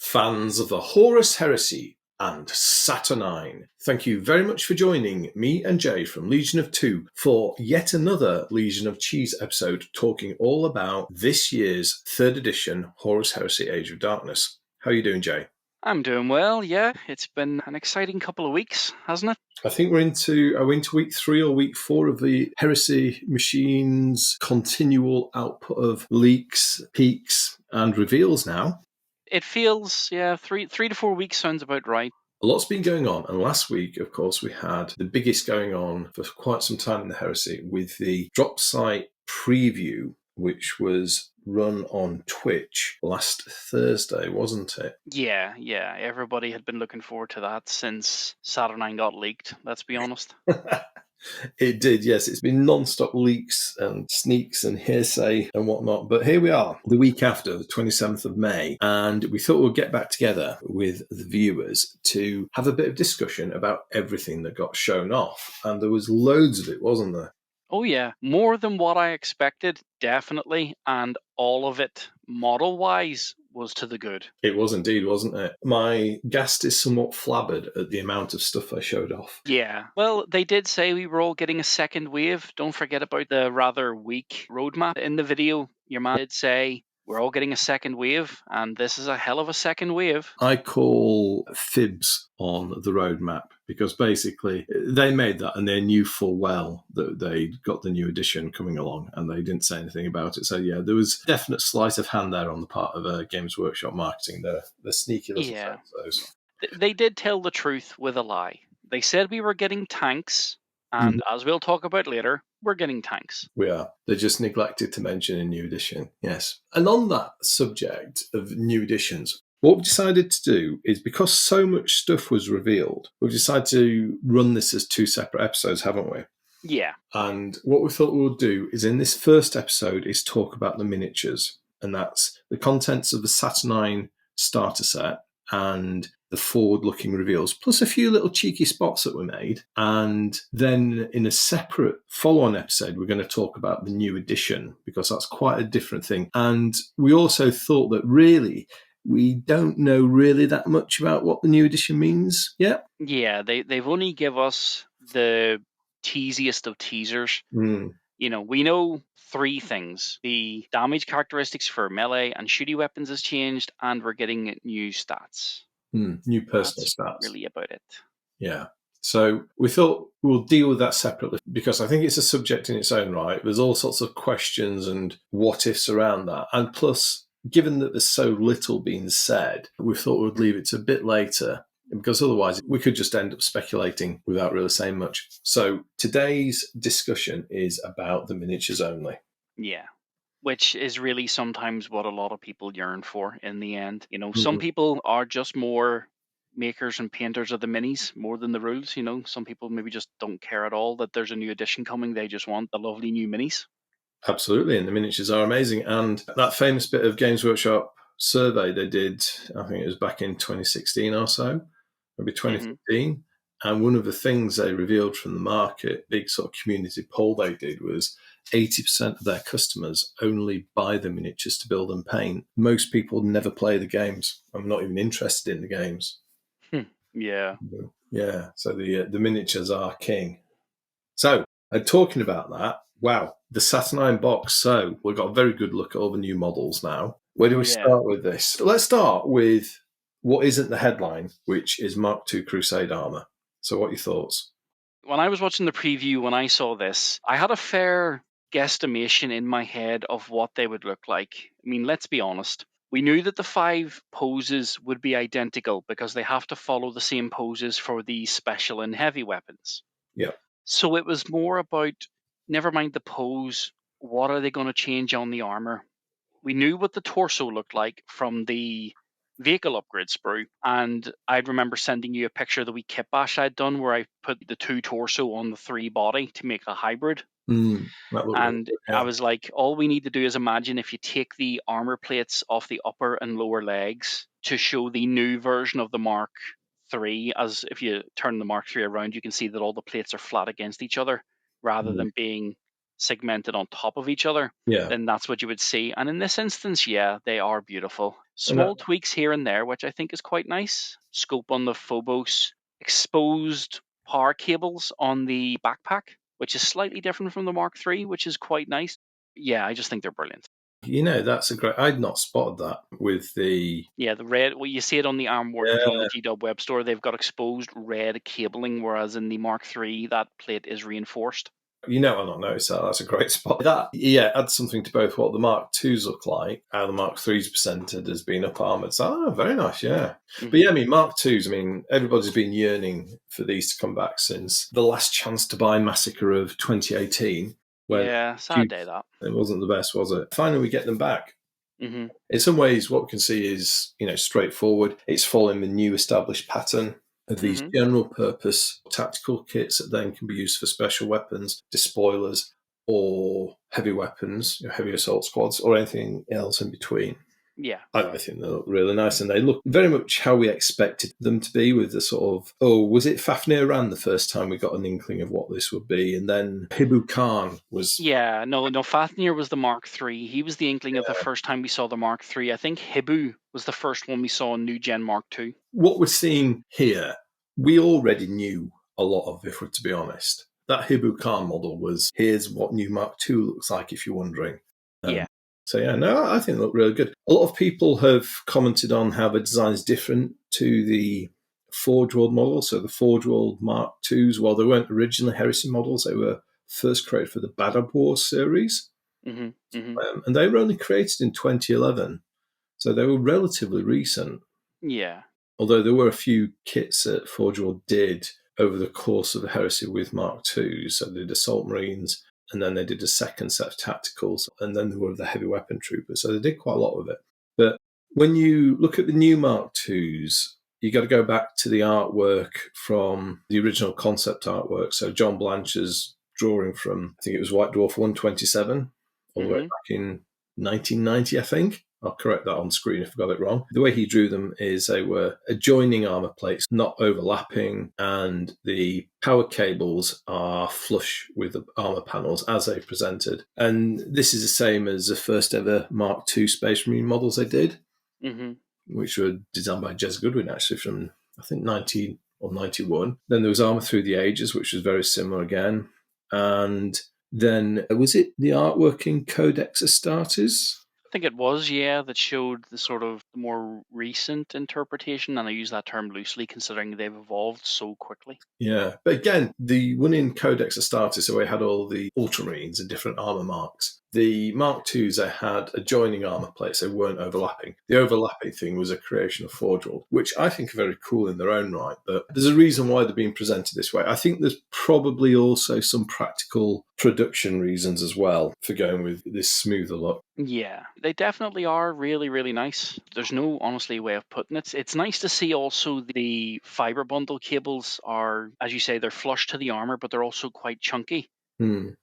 fans of the Horus Heresy and Saturnine. Thank you very much for joining me and Jay from Legion of Two for yet another Legion of Cheese episode talking all about this year's 3rd edition Horus Heresy Age of Darkness. How are you doing, Jay? I'm doing well, yeah. It's been an exciting couple of weeks, hasn't it? I think are we into week 3 or week 4 of the Heresy Machine's continual output of leaks, peaks, and reveals now. It feels, 3 to 4 weeks sounds about right. A lot's been going on, and last week, of course, we had the biggest going on for quite some time in the Heresy with the Dropsite Preview, which was run on Twitch last Thursday, wasn't it? Yeah. Everybody had been looking forward to that since Saturnine got leaked, let's be honest. It did, yes. It's been non-stop leaks and sneaks and hearsay and whatnot. But here we are, the week after, the 27th of May, and we thought we'd get back together with the viewers to have a bit of discussion about everything that got shown off. And there was loads of it, wasn't there? Oh yeah, more than what I expected, definitely, and all of it, model-wise, was to the good. It was indeed, wasn't it? My ghast is somewhat flabbered at the amount of stuff I showed off. Yeah, well, they did say we were all getting a second wave. Don't forget about the rather weak roadmap in the video. Your man did say we're all getting a second wave, and this is a hell of a second wave. I call fibs on the roadmap because basically they made that and they knew full well that they got the new edition coming along and they didn't say anything about it. So yeah, there was definite sleight of hand there on the part of Games Workshop marketing. They're sneaky little those. They did tell the truth with a lie. They said we were getting tanks, and as we'll talk about later, we're getting tanks. We are. They just neglected to mention a new edition. Yes. And on that subject of new editions, what we decided to do is, because so much stuff was revealed, we've decided to run this as 2 separate episodes, haven't we? Yeah. And what we thought we'll do is, in this first episode, is talk about the miniatures. And that's the contents of the Saturnine starter set and the forward-looking reveals, plus a few little cheeky spots that were made. And then in a separate follow-on episode, we're going to talk about the new edition, because that's quite a different thing. And we also thought that really, we don't know really that much about what the new edition means yet. Yeah, they've only give us the teasiest of teasers. You know, we know 3 things. The damage characteristics for melee and shooty weapons has changed, and we're getting new stats. New personal stats. Really about it. Yeah. So we thought we'll deal with that separately because I think it's a subject in its own right. There's all sorts of questions and what ifs around that. And plus, given that there's so little being said, we thought we'd leave it to a bit later, because otherwise we could just end up speculating without really saying much. So today's discussion is about the miniatures only. Yeah. Which is really sometimes what a lot of people yearn for in the end. You know, some people are just more makers and painters of the minis more than the rules. You know, some people maybe just don't care at all that there's a new edition coming. They just want the lovely new minis. Absolutely, and the miniatures are amazing. And that famous bit of Games Workshop survey they did, I think it was back in 2016 or so, maybe 2015. And one of the things they revealed from the market, big sort of community poll they did, was 80% of their customers only buy the miniatures to build and paint. Most people never play the games. I'm not even interested in the games. Yeah. Yeah, so the miniatures are king. So, talking about that, wow, the Saturnine box. So, we've got a very good look at all the new models now. Where do we start with this? Let's start with what isn't the headline, which is MK2 Crusade Armor. So what are your thoughts? When I was watching the preview, when I saw this, I had a fair guesstimation in my head of what they would look like. I mean, let's be honest. We knew that the 5 poses would be identical because they have to follow the same poses for the special and heavy weapons. Yeah. So it was more about, never mind the pose, what are they going to change on the armor? We knew what the torso looked like from the vehicle upgrade sprue, and I'd remember sending you a picture of the wee kit bash I'd done where I put the 2 torso on the 3 body to make a hybrid. And I was like, all we need to do is imagine if you take the armor plates off the upper and lower legs to show the new version of the Mark III, as if you turn the Mark III around, you can see that all the plates are flat against each other rather than being segmented on top of each other. Yeah. Then that's what you would see. And in this instance, yeah, they are beautiful. Small tweaks here and there, which I think is quite nice. Scope on the Phobos, exposed power cables on the backpack, which is slightly different from the Mark III, which is quite nice. Yeah, I just think they're brilliant. That's a great... I'd not spotted that with the... Yeah, the red... Well, you see it on the arm workers on the GW web store. They've got exposed red cabling, whereas in the Mark III, that plate is reinforced. I've not noticed that. That's a great spot. That, adds something to both what the Mark IIs look like, how the Mark III's presented as being up armoured. So, very nice, yeah. Mm-hmm. But Mark IIs, everybody's been yearning for these to come back since the last chance to buy massacre of 2018. Sad day that. It wasn't the best, was it? Finally, we get them back. Mm-hmm. In some ways, what we can see is, straightforward. It's following the new established pattern of these general purpose tactical kits that then can be used for special weapons, despoilers, or heavy weapons, heavy assault squads, or anything else in between. Yeah. I think they look really nice, and they look very much how we expected them to be, with the sort of, was it Fafnir Ran the first time we got an inkling of what this would be, and then Hibu Khan was... Yeah, no, Fafnir was the Mark III. He was the inkling of the first time we saw the Mark III. I think Hibu was the first one we saw in New Gen Mark II. What we're seeing here, we already knew a lot of, if we're to be honest. That Hibu Khan model was, here's what new Mark II looks like, if you're wondering. I think they look really good. A lot of people have commented on how the design is different to the Forge World model. So the Forge World Mark IIs, while they weren't originally Heresy models, they were first created for the Badab War series. And they were only created in 2011. So they were relatively recent. Yeah. Although there were a few kits that Forge World did over the course of the Heresy with Mark II. So they did Assault Marines, and then they did a second set of tacticals, and then there were the heavy weapon troopers. So they did quite a lot of it. But when you look at the new Mark IIs, you got to go back to the artwork from the original concept artwork. So John Blanchard's drawing from, I think it was White Dwarf 127, all the way back in 1990, I think. I'll correct that on screen if I got it wrong. The way he drew them is they were adjoining armor plates, not overlapping, and the power cables are flush with the armor panels as they presented. And this is the same as the first ever Mark II Space Marine models they did, which were designed by Jez Goodwin, actually, from, I think, 19 or 91. Then there was Armor Through the Ages, which was very similar again. And then, was it the artwork in Codex Astartes? I think it was, that showed the sort of more recent interpretation, and I use that term loosely considering they've evolved so quickly. Yeah, but again, the one in Codex Astartes, so we had all the Ultramarines and different armor marks. The Mark IIs, they had adjoining armor plates, they weren't overlapping. The overlapping thing was a creation of Forge World, which I think are very cool in their own right, but there's a reason why they're being presented this way. I think there's probably also some practical production reasons as well for going with this smoother look. Yeah, they definitely are really, really nice. There's no, honestly, way of putting it. It's nice to see also the fiber bundle cables are, as you say, they're flush to the armor, but they're also quite chunky.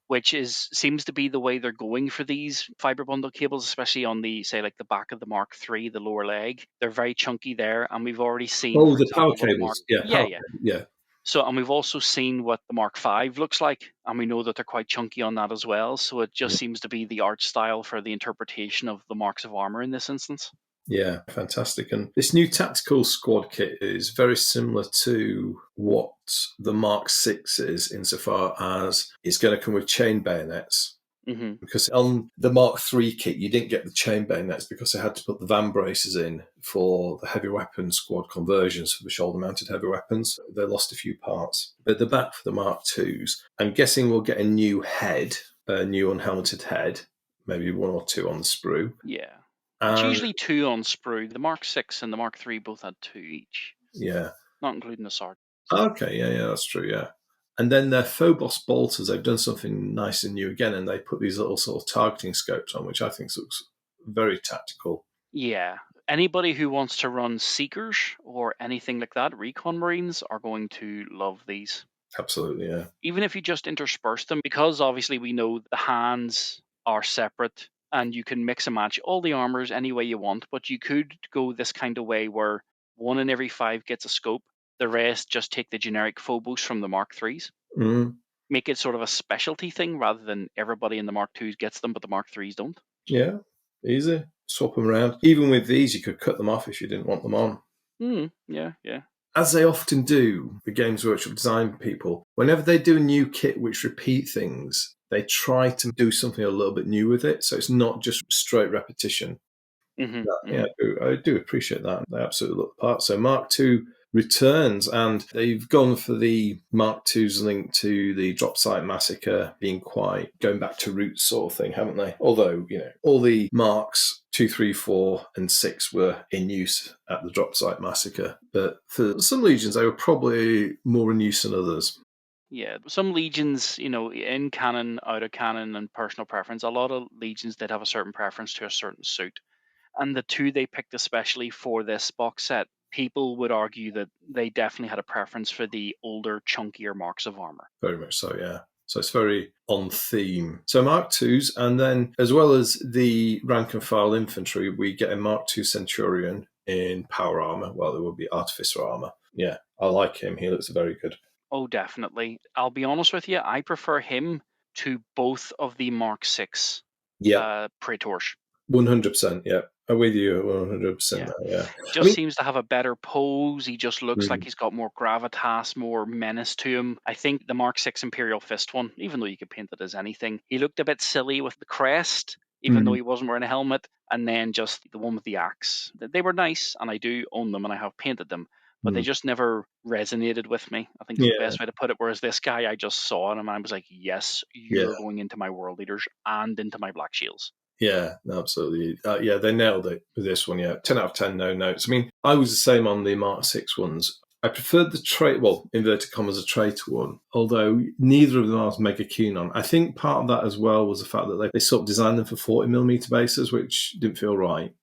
Which seems to be the way they're going for these fiber bundle cables, especially on the, say, like the back of the Mark III, the lower leg. They're very chunky there, and we've already seen... Oh, the power cables. Yeah. So, and we've also seen what the Mark V looks like, and we know that they're quite chunky on that as well. So it just seems to be the art style for the interpretation of the marks of armor in this instance. Yeah, fantastic. And this new tactical squad kit is very similar to what the Mark VI is, insofar as it's going to come with chain bayonets. Because on the Mark III kit, you didn't get the chain bayonets because they had to put the van braces in for the heavy weapon squad conversions for the shoulder-mounted heavy weapons. They lost a few parts. But they're back for the Mark IIs. I'm guessing we'll get a new head, a new unhelmeted head, maybe one or two on the sprue. Yeah. It's usually two on sprue. The Mark VI and the Mark III both had two each. Yeah. Not including the Sarge. Okay, yeah, that's true, yeah. And then their Phobos bolters, they've done something nice and new again, and they put these little sort of targeting scopes on, which I think looks very tactical. Yeah. Anybody who wants to run Seekers or anything like that, Recon Marines, are going to love these. Absolutely, yeah. Even if you just intersperse them, because obviously we know the hands are separate, and you can mix and match all the armors any way you want, but you could go this kind of way where 1 in every 5 gets a scope, the rest just take the generic Phobos from the Mark IIIs. Make it sort of a specialty thing rather than everybody in the Mark IIs gets them, but the Mark IIIs don't. Yeah, easy. swap them around. Even with these, you could cut them off if you didn't want them on. Yeah. As they often do, the Games Workshop design people, whenever they do a new kit which repeat things, they try to do something a little bit new with it, so it's not just straight repetition. Yeah, I do appreciate that. They absolutely look the part. So Mark II returns, and they've gone for the Mark II's link to the Dropsite Massacre being quite going back to roots sort of thing, haven't they? Although, all the Marks 2, 3, 4, and 6 were in use at the Dropsite Massacre. But for some legions, they were probably more in use than others. Yeah, some legions, in canon, out of canon, and personal preference, a lot of legions did have a certain preference to a certain suit. And the two they picked especially for this box set, people would argue that they definitely had a preference for the older, chunkier marks of armor. Very much so, yeah. So it's very on theme. So Mark IIs, and then as well as the rank and file infantry, we get a Mark II Centurion in power armor. Well, there will be artificer armor. Yeah, I like him. He looks very good. Oh, definitely. I'll be honest with you, I prefer him to both of the Mark VI Praetors. 100%, yeah. I'm with you 100%. Yeah. Just seems to have a better pose. He just looks like he's got more gravitas, more menace to him. I think the Mark VI Imperial Fist one, even though you could paint it as anything, he looked a bit silly with the crest, even though he wasn't wearing a helmet. And then just the one with the axe. They were nice, and I do own them, and I have painted them. But they just never resonated with me, I think is the best way to put it. Whereas this guy, I just saw him, and I was like, yes, you're going into my World Leaders and into my Black Shields. Yeah, absolutely. They nailed it with this one, 10 out of 10, no notes. I mean, I was the same on the Mark VI ones. I preferred the inverted commas, a traitor one, although neither of them I was mega keen on. I think part of that as well was the fact that they sort of designed them for 40mm bases, which didn't feel right.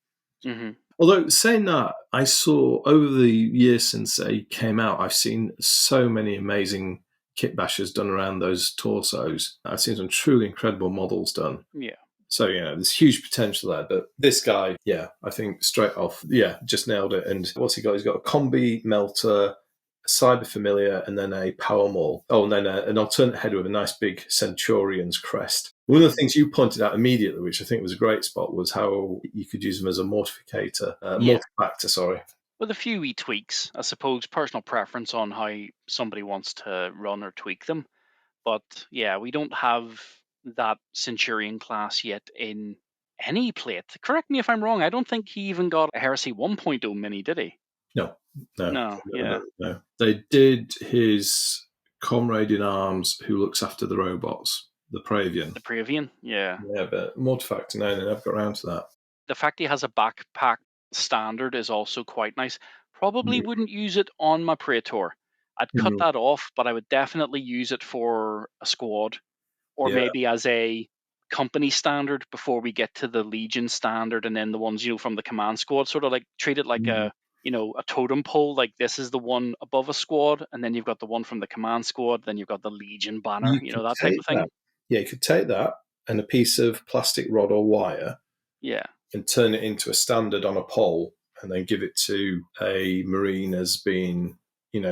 Although, saying that, I saw over the years since they came out, I've seen so many amazing kit bashes done around those torsos. I've seen some truly incredible models done. Yeah. So, there's huge potential there. But this guy, I think straight off, just nailed it. And what's he got? He's got a combi melter, a cyber familiar, and then a power maul. Oh, and then an alternate head with a nice big Centurion's crest. One of the things you pointed out immediately, which I think was a great spot, was how you could use them as a mortifactor, sorry. With a few wee tweaks, I suppose, personal preference on how somebody wants to run or tweak them. But yeah, we don't have that Centurion class yet in any plate. Correct me if I'm wrong. I don't think he even got a Heresy 1.0 mini, did he? No. Yeah. No. They did his comrade in arms who looks after the robots, the Praevian. The Praevian, yeah. Yeah, but Mortifactor, no, they never got around to that. The fact he has a backpack standard is also quite nice. Probably wouldn't use it on my Praetor. I'd cut that off, but I would definitely use it for a squad. Or maybe as a company standard before we get to the Legion standard, and then the ones from the command squad, sort of like treat it like a totem pole. Like this is the one above a squad, and then you've got the one from the command squad, then you've got the Legion banner, that type of thing. Yeah, you could take that and a piece of plastic rod or wire, and turn it into a standard on a pole, and then give it to a Marine as being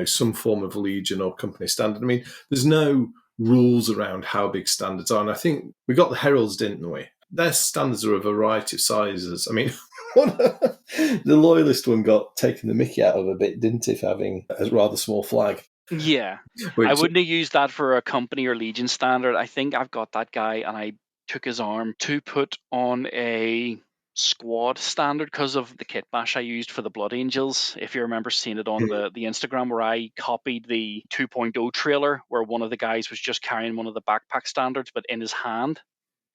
some form of Legion or company standard. I mean, there's no rules around how big standards are. And I think we got the Heralds, didn't we? Their standards are a variety of sizes. I mean, the Loyalist one got taken the mickey out of a bit, didn't it, for having a rather small flag? Yeah. I wouldn't have used that for a company or Legion standard. I think I've got that guy, and I took his arm to put on a squad standard because of the kit bash I used for the Blood Angels. If you remember seeing it on the Instagram, where I copied the 2.0 trailer where one of the guys was just carrying one of the backpack standards but in his hand.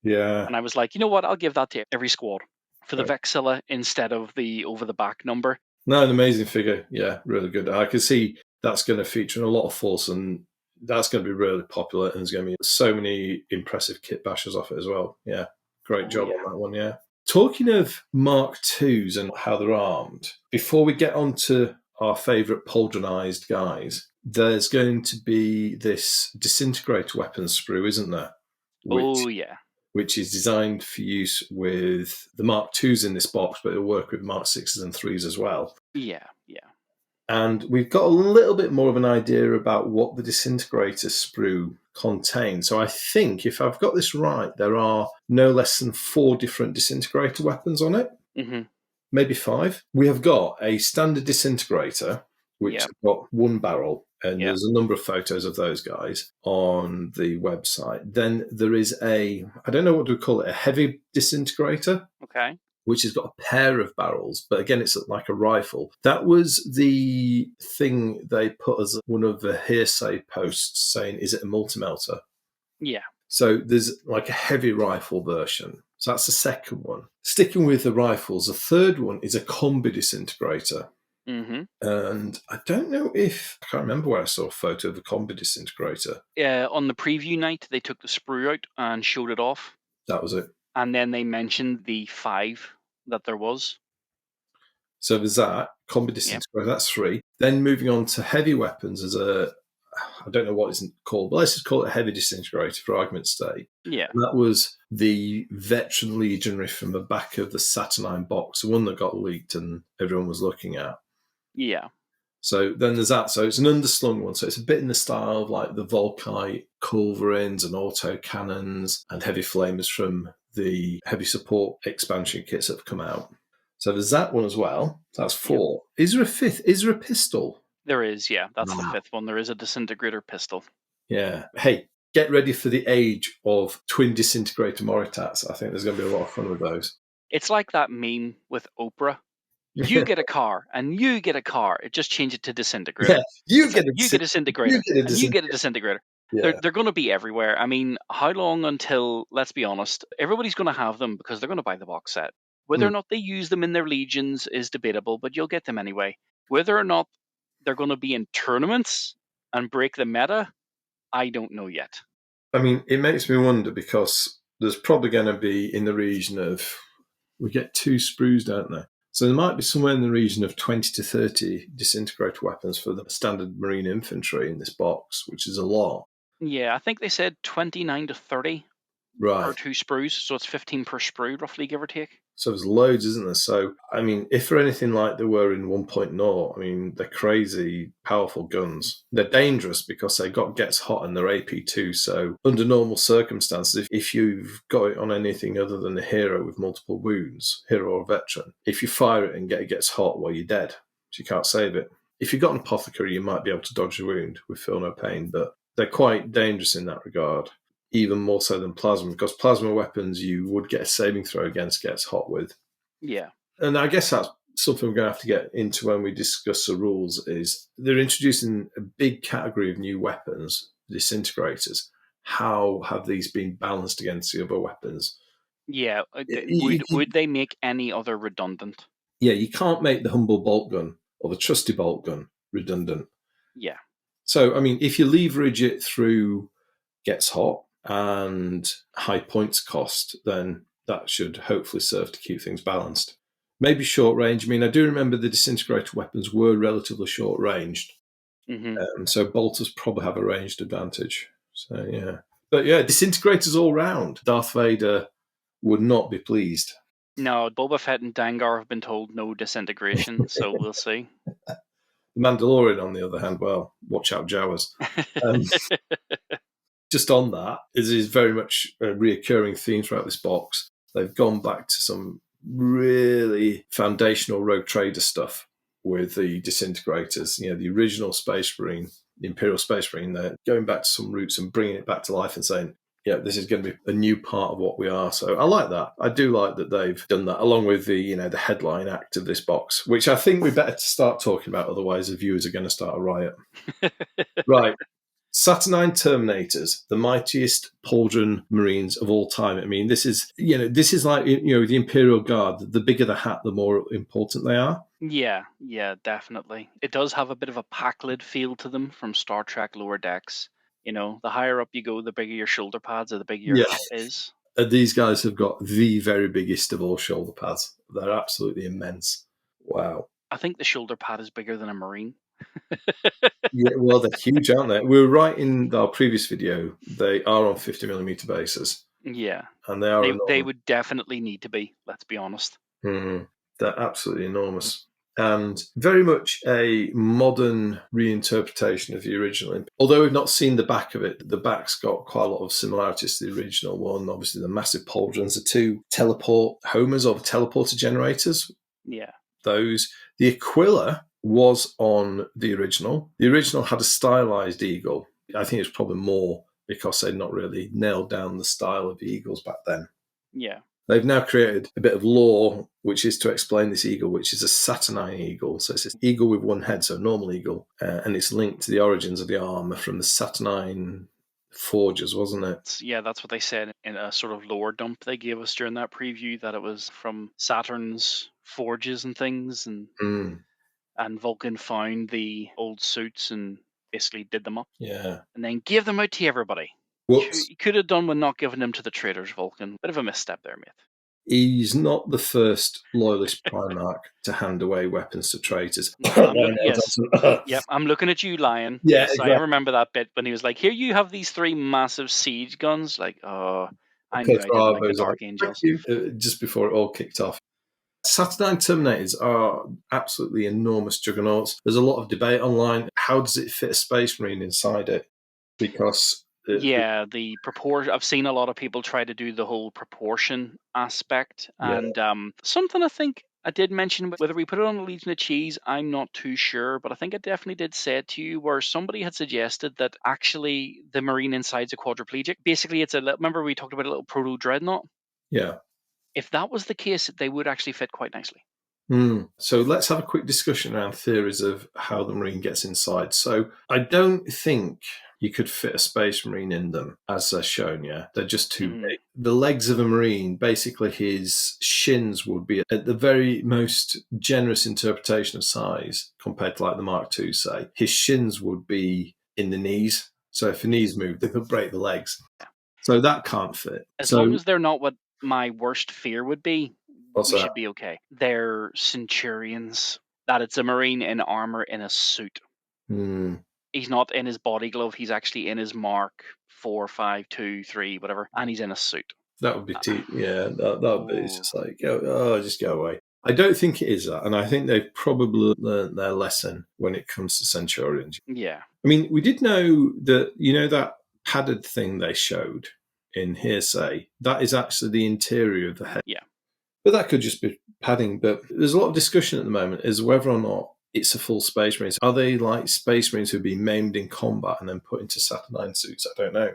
Yeah. And I was like, you know what, I'll give that to every squad for the Vexilla instead of the over the back number. No, an amazing figure. Yeah, really good. I can see that's going to feature in a lot of force, and that's going to be really popular, and there's going to be so many impressive kit bashes off it as well. Yeah, great job on that one, yeah. Talking of Mark IIs and how they're armed, before we get on to our favourite pauldronized guys, there's going to be this Disintegrator Weapons sprue, isn't there? Which is designed for use with the Mark IIs in this box, but it'll work with Mark VIs and 3s as well. Yeah. And we've got a little bit more of an idea about what the Disintegrator Sprue contains. So I think, if I've got this right, there are no less than 4 different Disintegrator weapons on it. Mm-hmm. maybe 5. We have got a standard disintegrator, which has got 1 barrel, and there's a number of photos of those guys on the website. Then there is I don't know what to call it, a heavy disintegrator. Okay. Which has got a pair of barrels, but again, it's like a rifle. That was the thing they put as one of the hearsay posts saying, is it a multi-melter? Yeah. So there's like a heavy rifle version. So that's the second one. Sticking with the rifles, the third one is a combi disintegrator. Mm-hmm. And I don't know I can't remember where I saw a photo of a combi disintegrator. On the preview night, they took the sprue out and showed it off. That was it. And then they mentioned the 5 that there was. So there's that, combi disintegrator, that's 3. Then moving on to heavy weapons as I don't know what it's called, but let's just call it a heavy disintegrator for argument's sake. Yeah. And that was the veteran legionary from the back of the Saturnine box, the one that got leaked and everyone was looking at. Yeah. So then there's that. So it's an underslung one. So it's a bit in the style of like the Volkite culverins and auto cannons and heavy flamers from the heavy support expansion kits that have come out. So there's that one as well. That's 4. Yep. Is there a 5th? Is there a pistol? There is, yeah. That's the 5th one. There is a disintegrator pistol. Yeah. Hey, get ready for the age of twin disintegrator Moritats. I think there's going to be a lot of fun with those. It's like that meme with Oprah. You get a car, and you get a car. It just changed it to disintegrator. Yeah, you get a disintegrator, and you get a disintegrator. Yeah. They're going to be everywhere. I mean, how long until, let's be honest, everybody's going to have them because they're going to buy the box set. Whether or not they use them in their legions is debatable, but you'll get them anyway. Whether or not they're going to be in tournaments and break the meta, I don't know yet. I mean, it makes me wonder because there's probably going to be in the region of, we get 2 sprues, don't there? So there might be somewhere in the region of 20 to 30 disintegrator weapons for the standard Marine infantry in this box, which is a lot. Yeah, I think they said 29 to 30 per 2 sprues, so it's 15 per sprue, roughly, give or take. So there's loads, isn't there? So, I mean, if they're anything like they were in 1.0, I mean, they're crazy, powerful guns. They're dangerous because they gets hot and they're AP2. So under normal circumstances, if you've got it on anything other than a hero with multiple wounds, hero or veteran, if you fire it and it gets hot, well, you're dead. So you can't save it. If you've got an apothecary, you might be able to dodge a wound with feel no pain, but they're quite dangerous in that regard. Even more so than plasma, because plasma weapons you would get a saving throw against gets hot with. Yeah. And I guess that's something we're going to have to get into when we discuss the rules, is they're introducing a big category of new weapons, disintegrators. How have these been balanced against the other weapons? Yeah. Would they make any other redundant? Yeah, you can't make the humble bolt gun or the trusty bolt gun redundant. Yeah. So, I mean, if you leverage it through gets hot and high points cost, then that should hopefully serve to keep things balanced. Maybe short range. I mean, I do remember the disintegrator weapons were relatively short ranged. Mm-hmm. So bolters probably have a ranged advantage. So, yeah. But yeah, disintegrators all round. Darth Vader would not be pleased. No, Boba Fett and Dangar have been told no disintegration, so we'll see. The Mandalorian, on the other hand, well, watch out, Jawas. Just on that, it is very much a reoccurring theme throughout this box. They've gone back to some really foundational Rogue Trader stuff with the disintegrators. You know, the original Space Marine, the Imperial Space Marine, they're going back to some roots and bringing it back to life and saying, yeah, this is going to be a new part of what we are. So I like that. I do like that they've done that, along with the, the headline act of this box, which I think we better start talking about. Otherwise, the viewers are going to start a riot. Right. Saturnine Terminators, the mightiest pauldron marines of all time. I mean, this is like, the Imperial Guard. The bigger the hat, the more important they are. Yeah, definitely. It does have a bit of a Pakled feel to them from Star Trek Lower Decks. The higher up you go, the bigger your shoulder pads or the bigger your hat is. These guys have got the very biggest of all shoulder pads. They're absolutely immense. Wow. I think the shoulder pad is bigger than a marine. Yeah, well, they're huge, aren't they? We were right in our previous video. They are on 50mm bases. Yeah. And they would definitely need to be, let's be honest. Mm-hmm. They're absolutely enormous. and very much a modern reinterpretation of the original. Although we've not seen the back of it, the back's got quite a lot of similarities to the original one. Obviously, the massive pauldrons, the two teleport homers or teleporter generators. Yeah. Those. The Aquila was on the original. The original had a stylized eagle. I think it was probably more because they'd not really nailed down the style of the eagles back then. Yeah. They've now created a bit of lore, which is to explain this eagle, which is a Saturnine eagle. So it's an eagle with one head, so a normal eagle. And it's linked to the origins of the armour from the Saturnine forges, wasn't it? Yeah, that's what they said in a sort of lore dump they gave us during that preview, that it was from Saturn's forges and things, and Vulcan found the old suits and basically did them up. Yeah. And then gave them out to everybody. Whoops. You could have done with not giving them to the traitors, Vulcan. Bit of a misstep there, mate. He's not the first loyalist Primarch to hand away weapons to traitors. I'm looking at you, Lion. Yeah, yes, exactly. I remember that bit when he was like, "Here, you have these 3 massive siege guns." Like, oh, I knew I didn't like the Dark Angels. Just before it all kicked off. Saturnine Terminators are absolutely enormous juggernauts. There's a lot of debate online. How does it fit a Space Marine inside it? Because the proportion. I've seen a lot of people try to do the whole proportion aspect, and something I think I did mention, whether we put it on the Legion of Cheese, I'm not too sure, but I think I definitely did say it to you, where somebody had suggested that actually the Marine inside's a quadriplegic. Basically, remember we talked about a little proto Dreadnought? Yeah. If that was the case, they would actually fit quite nicely. So let's have a quick discussion around theories of how the Marine gets inside. So I don't think you could fit a Space Marine in them, as they're shown, yeah. They're just too big. The legs of a Marine, basically his shins would be at the very most generous interpretation of size compared to like the Mark II, say. His shins would be in the knees. So if the knees moved, they could break the legs. So that can't fit. As long as they're not what my worst fear would be, we should be okay. They're Centurions. That it's a Marine in armor in a suit. He's not in his body glove. He's actually in his Mark 4, 5, 2, 3, whatever, and he's in a suit. That would be that would be just like just go away. I don't think it is that, and I think they've probably learned their lesson when it comes to Centurions. Yeah, I mean, we did know that that padded thing they showed in Heresy, that is actually the interior of the head. Yeah. But that could just be padding. But there's a lot of discussion at the moment as whether or not it's a full Space Marines. Are they like Space Marines who've been maimed in combat and then put into Saturnine suits? I don't know.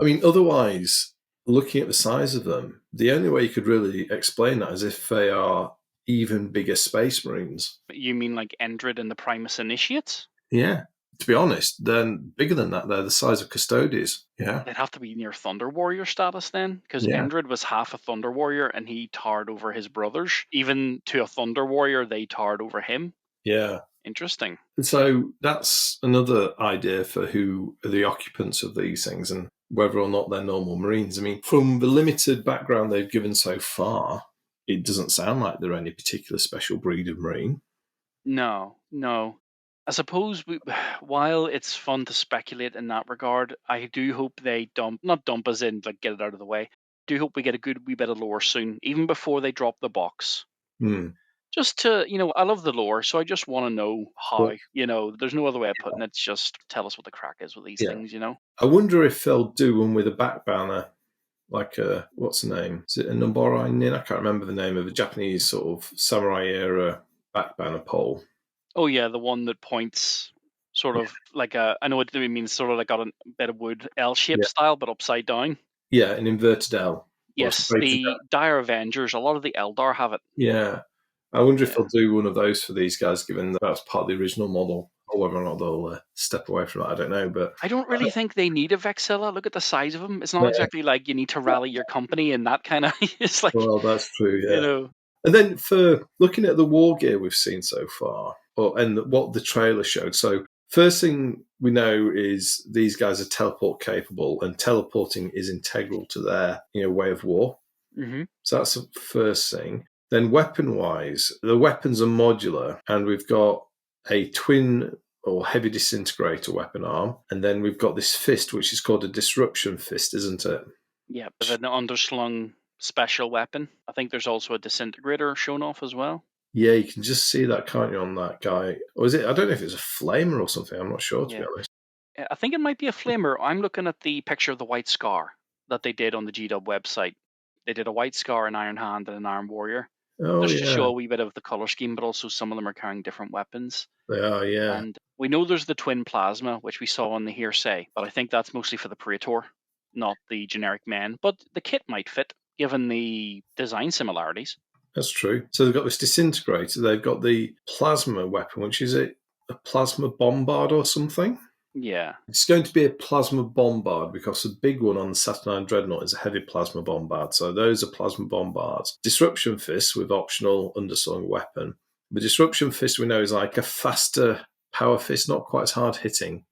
I mean, otherwise, looking at the size of them, the only way you could really explain that is if they are even bigger Space Marines. You mean like Endred and the Primus Initiates? Yeah. To be honest, they're bigger than that. They're the size of Custodes. Yeah. They'd have to be near Thunder Warrior status then, because Endred was half a Thunder Warrior and he towered over his brothers. Even to a Thunder Warrior, they towered over him. Yeah. Interesting. So that's another idea for who are the occupants of these things and whether or not they're normal Marines. I mean, from the limited background they've given so far, it doesn't sound like they're any particular special breed of Marine. No. I suppose while it's fun to speculate in that regard, I do hope they not dump us in, like get it out of the way. I do hope we get a good wee bit of lore soon, even before they drop the box. Just to, I love the lore, so I just want to know how, there's no other way of putting it. Just tell us what the crack is with these things, I wonder if they'll do one with a back banner, like what's the name? Is it a Nomborai Nin? I can't remember the name of the Japanese sort of samurai era back banner pole. Oh yeah, the one that points sort of like I know what it means, sort of like got a bit of wood L-shaped style, but upside down. Yeah, an inverted L. Yes, the Dire Avengers, a lot of the Eldar have it. Yeah. I wonder if they'll do one of those for these guys, given that was part of the original model, or whether or not they'll step away from it. I don't know, but I don't really think they need a Vexilla. Look at the size of them. It's not exactly like you need to rally your company and that kind of. It's like, well, that's true. Yeah. And then for looking at the war gear we've seen so far, and what the trailer showed. So first thing we know is these guys are teleport capable, and teleporting is integral to their way of war. So that's the first thing. Then weapon-wise, the weapons are modular, and we've got a twin or heavy disintegrator weapon arm, and then we've got this fist, which is called a disruption fist, isn't it? Yeah, with an underslung special weapon. I think there's also a disintegrator shown off as well. Yeah, you can just see that, can't you, on that guy? Or is it? I don't know if it's a flamer or something. I'm not sure, to be honest. I think it might be a flamer. I'm looking at the picture of the White Scar that they did on the GW website. They did a White Scar, an Iron Hand, and an Iron Warrior. Oh, Just to yeah. show a wee bit of the color scheme, but also some of them are carrying different weapons. They are, yeah. And we know there's the twin plasma, which we saw on the Heresy, but I think that's mostly for the Praetor, not the generic men. But the kit might fit, given the design similarities. That's true. So they've got this disintegrator. They've got the plasma weapon, which is a plasma bombard or something. Yeah. It's going to be a plasma bombard because the big one on the Saturnine Dreadnaugh is a heavy plasma bombard. So those are plasma bombards. Disruption Fist with optional underslung weapon. The Disruption Fist we know is like a faster power fist, not quite as hard hitting,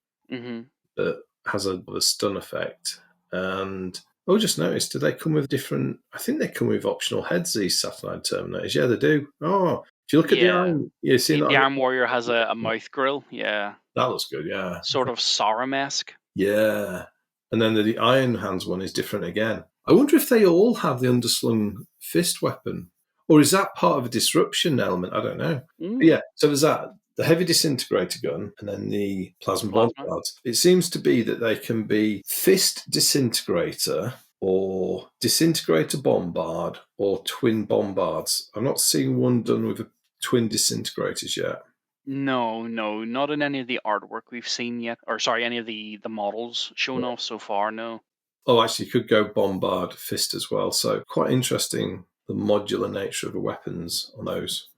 but has a stun effect. And I just noticed, do they come with different? I think they come with optional heads, these Saturnine Terminators. Yeah, they do. Oh, if you look at the iron, you see that the Iron Warrior has a mouth grill. Yeah. That looks good, yeah. Sort of Sauron-esque. Yeah. And then the Iron Hands one is different again. I wonder if they all have the underslung fist weapon. Or is that part of a disruption element? I don't know. But yeah, so there's that. The heavy disintegrator gun and then the plasma bombards. It seems to be that they can be fist disintegrator or disintegrator bombard or twin bombards. I'm not seeing one done with twin disintegrators yet. No, not in any of the artwork we've seen yet. Or sorry, any of the models shown off so far, no. Oh, actually, you could go bombard fist as well. So quite interesting, the modular nature of the weapons on those.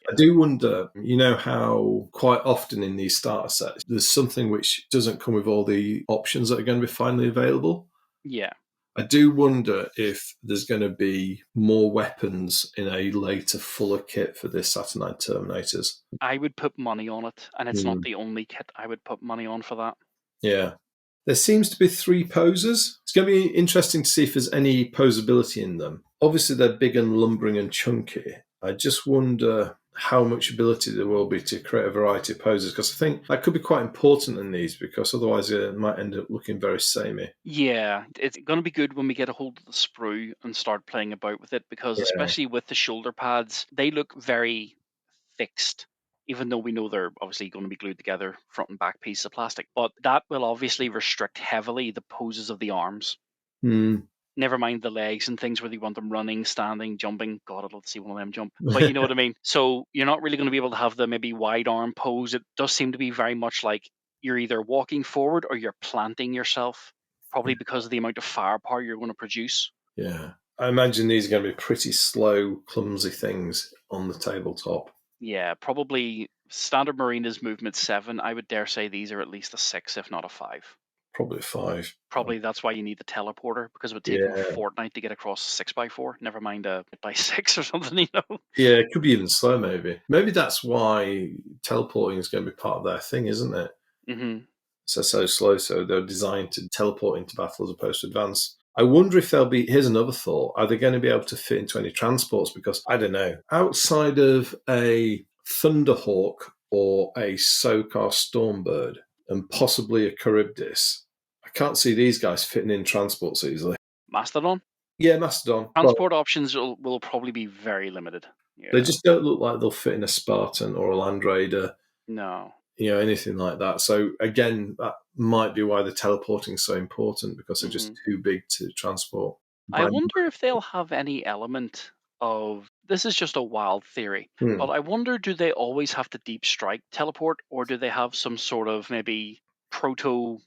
I do wonder, you know how quite often in these starter sets, there's something which doesn't come with all the options that are going to be finally available? Yeah. I do wonder if there's going to be more weapons in a later, fuller kit for this Saturnine Terminators. I would put money on it, and it's not the only kit I would put money on for that. Yeah. There seems to be 3 posers. It's going to be interesting to see if there's any posability in them. Obviously, they're big and lumbering and chunky. I just wonder how much ability there will be to create a variety of poses, because I think that could be quite important in these, because otherwise it might end up looking very samey. Yeah, it's going to be good when we get a hold of the sprue and start playing about with it, because especially with the shoulder pads, they look very fixed, even though we know they're obviously going to be glued together, front and back piece of plastic. But that will obviously restrict heavily the poses of the arms. Never mind the legs and things where you want them running, standing, jumping. God, I'd love to see one of them jump. But you know what I mean? So you're not really going to be able to have the maybe wide arm pose. It does seem to be very much like you're either walking forward or you're planting yourself, probably because of the amount of firepower you're going to produce. Yeah. I imagine these are going to be pretty slow, clumsy things on the tabletop. Yeah, probably standard Marina's movement 7. I would dare say these are at least a 6, if not a 5. Probably a 5. Probably that's why you need the teleporter, because it would take them a fortnight to get across 6x4. Never mind a by 6 or something, you know. Yeah, it could be even slow, maybe. Maybe that's why teleporting is going to be part of their thing, isn't it? So slow, so they're designed to teleport into battle as opposed to advance. I wonder if they'll be, here's another thought, are they going to be able to fit into any transports? Because, I don't know, outside of a Thunderhawk or a Sokar Stormbird and possibly a Charybdis, I can't see these guys fitting in transports easily. Mastodon? Yeah, Mastodon. Transport options will probably be very limited. Yeah. They just don't look like they'll fit in a Spartan or a Land Raider. No. You know, anything like that. So again, that might be why the teleporting is so important, because they're just too big to transport. I wonder if they'll have any element of, this is just a wild theory, but I wonder, do they always have to deep strike teleport, or do they have some sort of maybe proto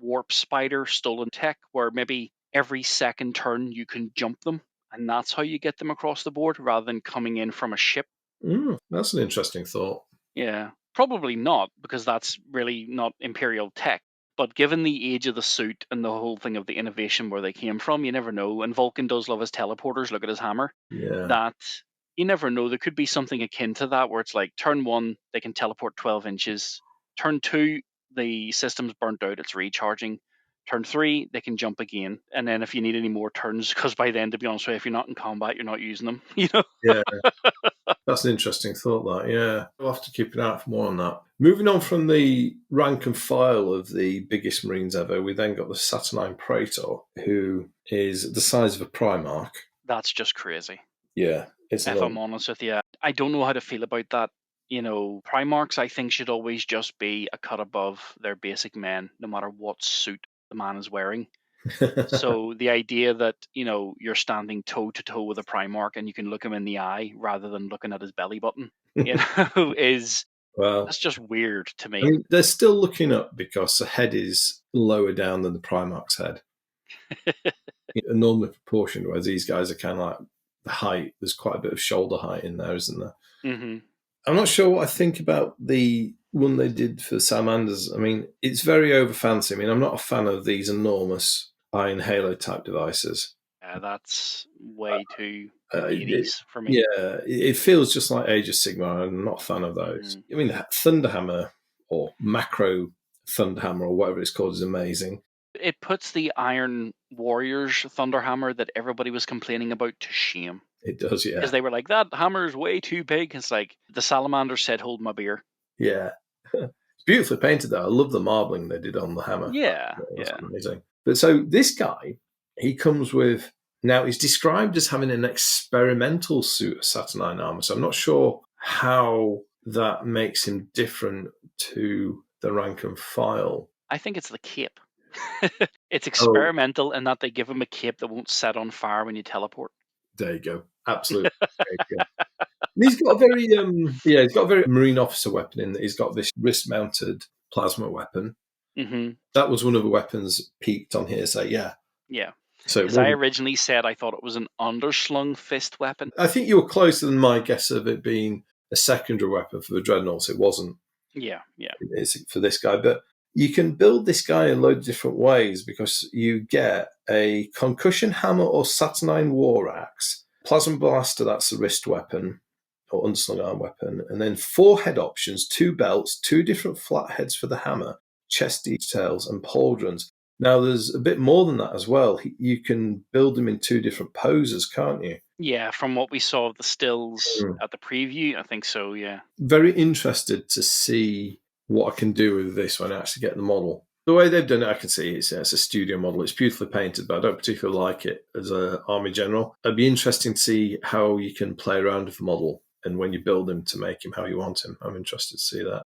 warp spider stolen tech where maybe every second turn you can jump them, and that's how you get them across the board rather than coming in from a ship? That's an interesting thought. Yeah. Probably not, because that's really not Imperial tech. But given the age of the suit and the whole thing of the innovation where they came from, you never know. And Vulcan does love his teleporters. Look at his hammer. Yeah. That you never know. There could be something akin to that, where it's like turn 1, they can teleport 12 inches. Turn 2, the system's burnt out, it's recharging. Turn 3, they can jump again. And then if you need any more turns, because by then, to be honest with you, if you're not in combat, you're not using them. You know? Yeah. That's an interesting thought, that. Yeah. We'll have to keep an eye out for more on that. Moving on from the rank and file of the biggest Marines ever, we then got the Saturnine Ptor, who is the size of a Primarch. That's just crazy. Yeah. If I'm honest with you, I don't know how to feel about that. Primarchs, I think, should always just be a cut above their basic men, no matter what suit the man is wearing. So the idea that, you're standing toe to toe with a Primarch and you can look him in the eye rather than looking at his belly button, is that's just weird to me. I mean, they're still looking up because the head is lower down than the Primarch's head. Normally proportioned, whereas these guys are kind of like the height. There's quite a bit of shoulder height in there, isn't there? Mm-hmm. I'm not sure what I think about the one they did for Salamanders. I mean, it's very over fancy. I mean, I'm not a fan of these enormous Iron Halo type devices. Yeah, that's way too 80s for me. Yeah, it feels just like Age of Sigmar. I'm not a fan of those. Mm-hmm. I mean, Thunderhammer or Macro Thunderhammer or whatever it's called is amazing. It puts the Iron Warriors Thunderhammer that everybody was complaining about to shame. It does, yeah. Because they were like, that hammer's way too big. It's like, the Salamander said, hold my beer. Yeah. It's beautifully painted, though. I love the marbling they did on the hammer. Yeah, That's amazing. But so this guy, he comes with... Now, he's described as having an experimental suit of Saturnine armor, so I'm not sure how that makes him different to the rank and file. I think it's the cape. It's experimental in that they give him a cape that won't set on fire when you teleport. There you go. Absolutely. He's got a very Marine officer weapon in that he's got this wrist-mounted plasma weapon. Mm-hmm. That was one of the weapons peaked on here, so yeah. Yeah. So because I originally said I thought it was an underslung fist weapon. I think you were closer than my guess of it being a secondary weapon for the Dreadnoughts. It wasn't. Yeah. It's for this guy, but you can build this guy in a load of different ways because you get a concussion hammer or Saturnine war axe, plasma blaster, that's a wrist weapon or underslung arm weapon, and then 4 head options, 2 belts, 2 different flat heads for the hammer, chest details, and pauldrons. Now, there's a bit more than that as well. You can build them in 2 different poses, can't you? Yeah, from what we saw of the stills at the preview, I think so, yeah. Very interested to see what I can do with this when I actually get the model. The way they've done it, I can see it's a studio model. It's beautifully painted, but I don't particularly like it as an army general. It'd be interesting to see how you can play around with the model and when you build him to make him how you want him. I'm interested to see that.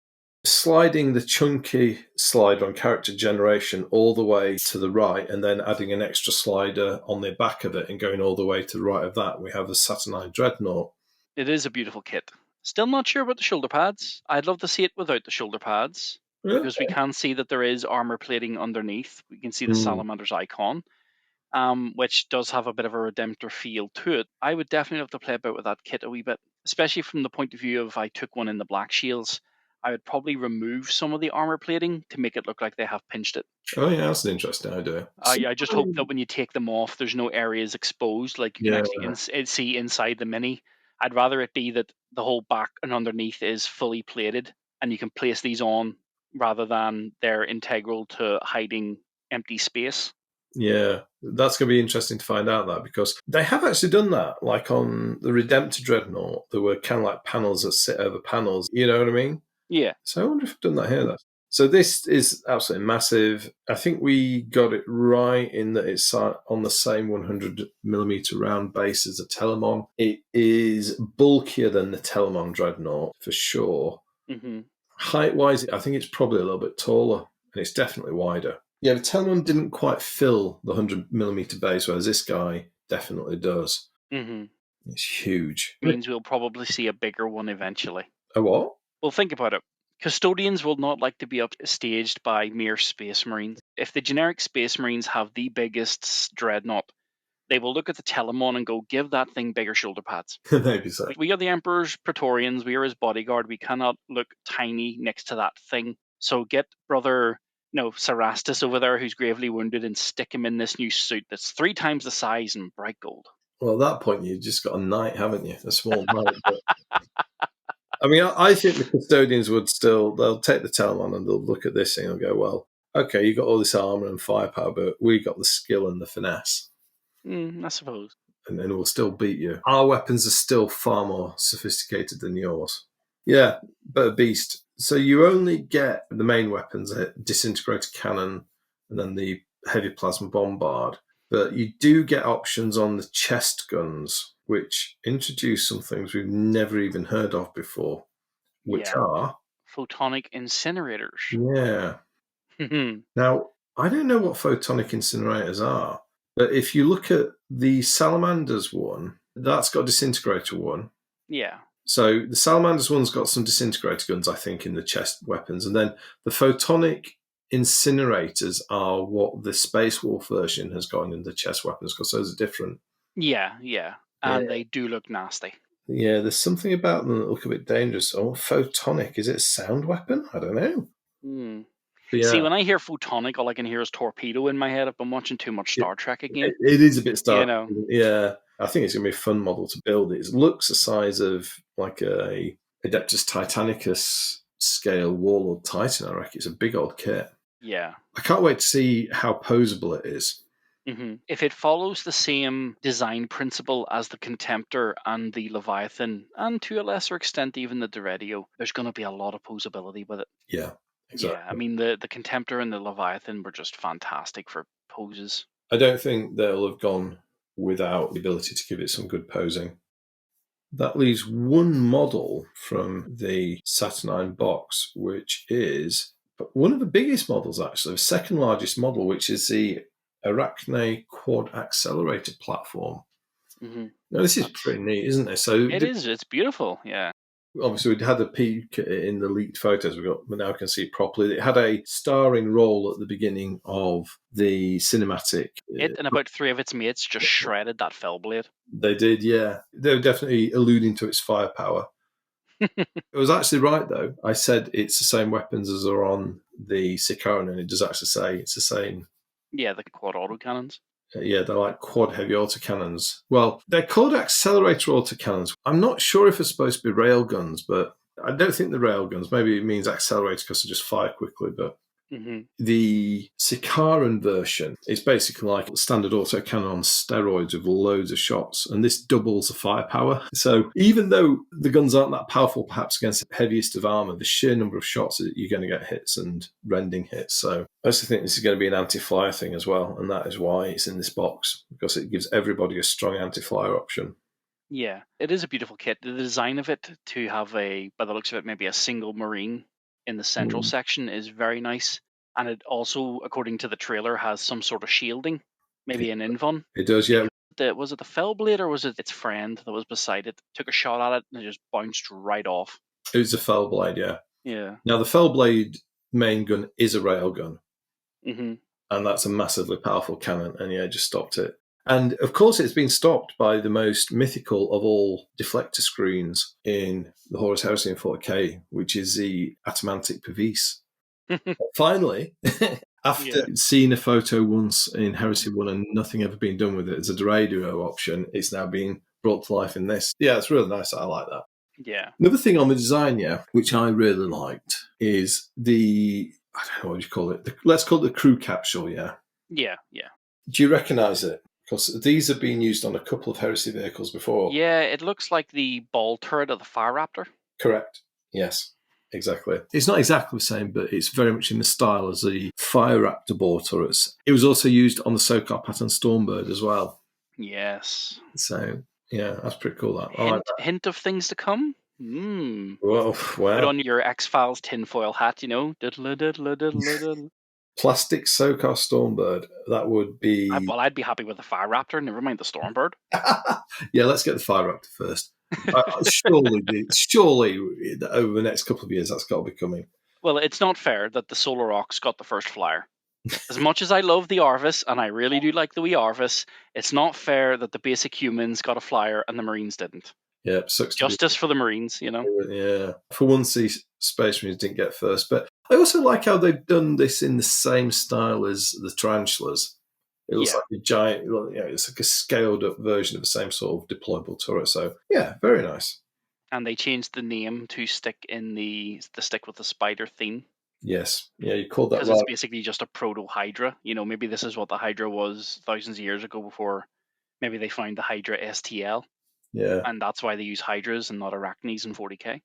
Sliding the chunky slider on character generation all the way to the right and then adding an extra slider on the back of it and going all the way to the right of that, we have the Saturnine Dreadnaugh. It is a beautiful kit. Still not sure about the shoulder pads. I'd love to see it without the shoulder pads because we can see that there is armor plating underneath. We can see the Salamander's icon, which does have a bit of a Redemptor feel to it. I would definitely have to play about with that kit a wee bit, especially from the point of view of I took one in the Black Shields. I would probably remove some of the armor plating to make it look like they have pinched it. Oh, yeah, that's an interesting idea. I just hope that when you take them off, there's no areas exposed, like you can actually see inside the Mini. I'd rather it be that the whole back and underneath is fully plated, and you can place these on rather than they're integral to hiding empty space. Yeah, that's going to be interesting to find out that because they have actually done that. Like on the Redemptor Dreadnought, there were kind of like panels that sit over panels. You know what I mean? Yeah. So I wonder if I've done that here. So this is absolutely massive. I think we got it right in that it's on the same 100mm round base as the Telemon. It is bulkier than the Telemon Dreadnought for sure. Mm-hmm. Height-wise, I think it's probably a little bit taller and it's definitely wider. Yeah, the Telemon didn't quite fill the 100mm base, whereas this guy definitely does. Mm-hmm. It's huge. It means we'll probably see a bigger one eventually. A what? Well, think about it. Custodians will not like to be upstaged by mere Space Marines. If the generic Space Marines have the biggest Dreadnought, they will look at the Telemon and go, give that thing bigger shoulder pads. Maybe so. We are the Emperor's Praetorians. We are his bodyguard. We cannot look tiny next to that thing. So get brother Sarastus over there who's gravely wounded and stick him in this new suit that's 3 times the size and bright gold. Well, at that point, you've just got a knight, haven't you? A small knight. I mean, I think the Custodians they'll take the Telemon and they'll look at this thing and go, well, okay, you got all this armor and firepower, but we got the skill and the finesse. I suppose. And then we'll still beat you. Our weapons are still far more sophisticated than yours. Yeah, but a beast. So you only get the main weapons, a disintegrator cannon, and then the heavy plasma bombard. But you do get options on the chest guns, which introduce some things we've never even heard of before, which are photonic incinerators. Yeah. Now, I don't know what photonic incinerators are, but if you look at the Salamanders one, that's got Disintegrator one. Yeah. So the Salamanders one's got some Disintegrator guns, I think, in the chest weapons. And then the photonic incinerators are what the Space Wolf version has got in the chest weapons, because those are different. Yeah. And they do look nasty. Yeah, there's something about them that look a bit dangerous. Oh, photonic. Is it a sound weapon? I don't know. Yeah. See, when I hear photonic, all I can hear is torpedo in my head. I've been watching too much Star Trek again. It is a bit Star Trek. Yeah. I think it's going to be a fun model to build. It looks the size of like a Adeptus Titanicus scale Warlord Titan, I reckon. It's a big old kit. Yeah. I can't wait to see how posable it is. Mm-hmm. If it follows the same design principle as the Contemptor and the Leviathan, and to a lesser extent even the Deredio, there's going to be a lot of posability with it. Yeah, exactly. Yeah, I mean, the Contemptor and the Leviathan were just fantastic for poses. I don't think they'll have gone without the ability to give it some good posing. That leaves one model from the Saturnine box, which is one of the biggest models, actually, the second largest model, which is the Arachne Quad Accelerator platform. Mm-hmm. Now, this is pretty neat, isn't it? So it is. It's beautiful, yeah. Obviously, we'd had a peek in the leaked photos we now can see properly. It had a starring role at the beginning of the cinematic. It and about 3 of its mates just shredded that Fellblade. They did, yeah. They were definitely alluding to its firepower. It was actually right, though. I said it's the same weapons as are on the Sicaran, and it does actually say it's the same. Yeah, the quad autocannons. Yeah, they're like quad heavy autocannons. Well, they're called accelerator autocannons. I'm not sure if it's supposed to be railguns, but I don't think they're railguns. Maybe it means accelerator because they just fire quickly. But the Sicaran version is basically like a standard autocannon on steroids with loads of shots, and this doubles the firepower. So even though the guns aren't that powerful, perhaps against the heaviest of armor, the sheer number of shots, you're going to get hits and rending hits. So I also think this is going to be an anti-flyer thing as well, and that is why it's in this box, because it gives everybody a strong anti-flyer option. Yeah, it is a beautiful kit. The design of it to have by the looks of it, maybe a single Marine in the central section is very nice. And it also, according to the trailer, has some sort of shielding, maybe an invuln. It does, yeah. Was it the Fellblade or was it its friend that was beside it? Took a shot at it and it just bounced right off. It was a Fellblade, yeah. Yeah. Now, the Fellblade main gun is a railgun. Mm-hmm. And that's a massively powerful cannon, and yeah, just stopped it. And of course, it's been stopped by the most mythical of all deflector screens in the Horus Heresy in 40k, which is the Atomantic Pavis. Finally, after seeing a photo once in Heresy 1 and nothing ever been done with it as a Deredio option, it's now being brought to life in this. Yeah, it's really nice. I like that. Yeah. Another thing on the design, which I really liked, is the, I don't know what you call it, let's call it the crew capsule, yeah? Yeah. Do you recognise it? Because these have been used on a couple of Heresy vehicles before. Yeah, it looks like the ball turret of the Fire Raptor. Correct. Yes, exactly. It's not exactly the same, but it's very much in the style as the Fire Raptor ball turrets. It was also used on the Sokar pattern Stormbird as well. Yes. So, yeah, that's pretty cool. Hint of things to come? Well. Put on your X-Files tinfoil hat, you know. Diddle, diddle, diddle, diddle. Plastic Sokar Stormbird. That would be... I'd be happy with the Fire Raptor, never mind the Stormbird. Yeah, let's get the Fire Raptor first. Surely, over the next couple of years, that's got to be coming. Well, it's not fair that the Solar Ox got the first flyer. As much as I love the Arvis, and I really do like the wee Arvis, it's not fair that the basic humans got a flyer and the Marines didn't. Yeah, sucks. Justice for the Marines, you know? Yeah. For once, the Space Marines didn't get first. But I also like how they've done this in the same style as the Tarantulas. It looks like a giant, it's like a scaled up version of the same sort of deployable turret. So, yeah, very nice. And they changed the name to stick in the stick with the spider theme. Yes. Yeah, you called that right. Because it's basically just a proto-Hydra. You know, maybe this is what the Hydra was thousands of years ago before maybe they found the Hydra STL. Yeah. And that's why they use Hydras and not Arachnes in 40k.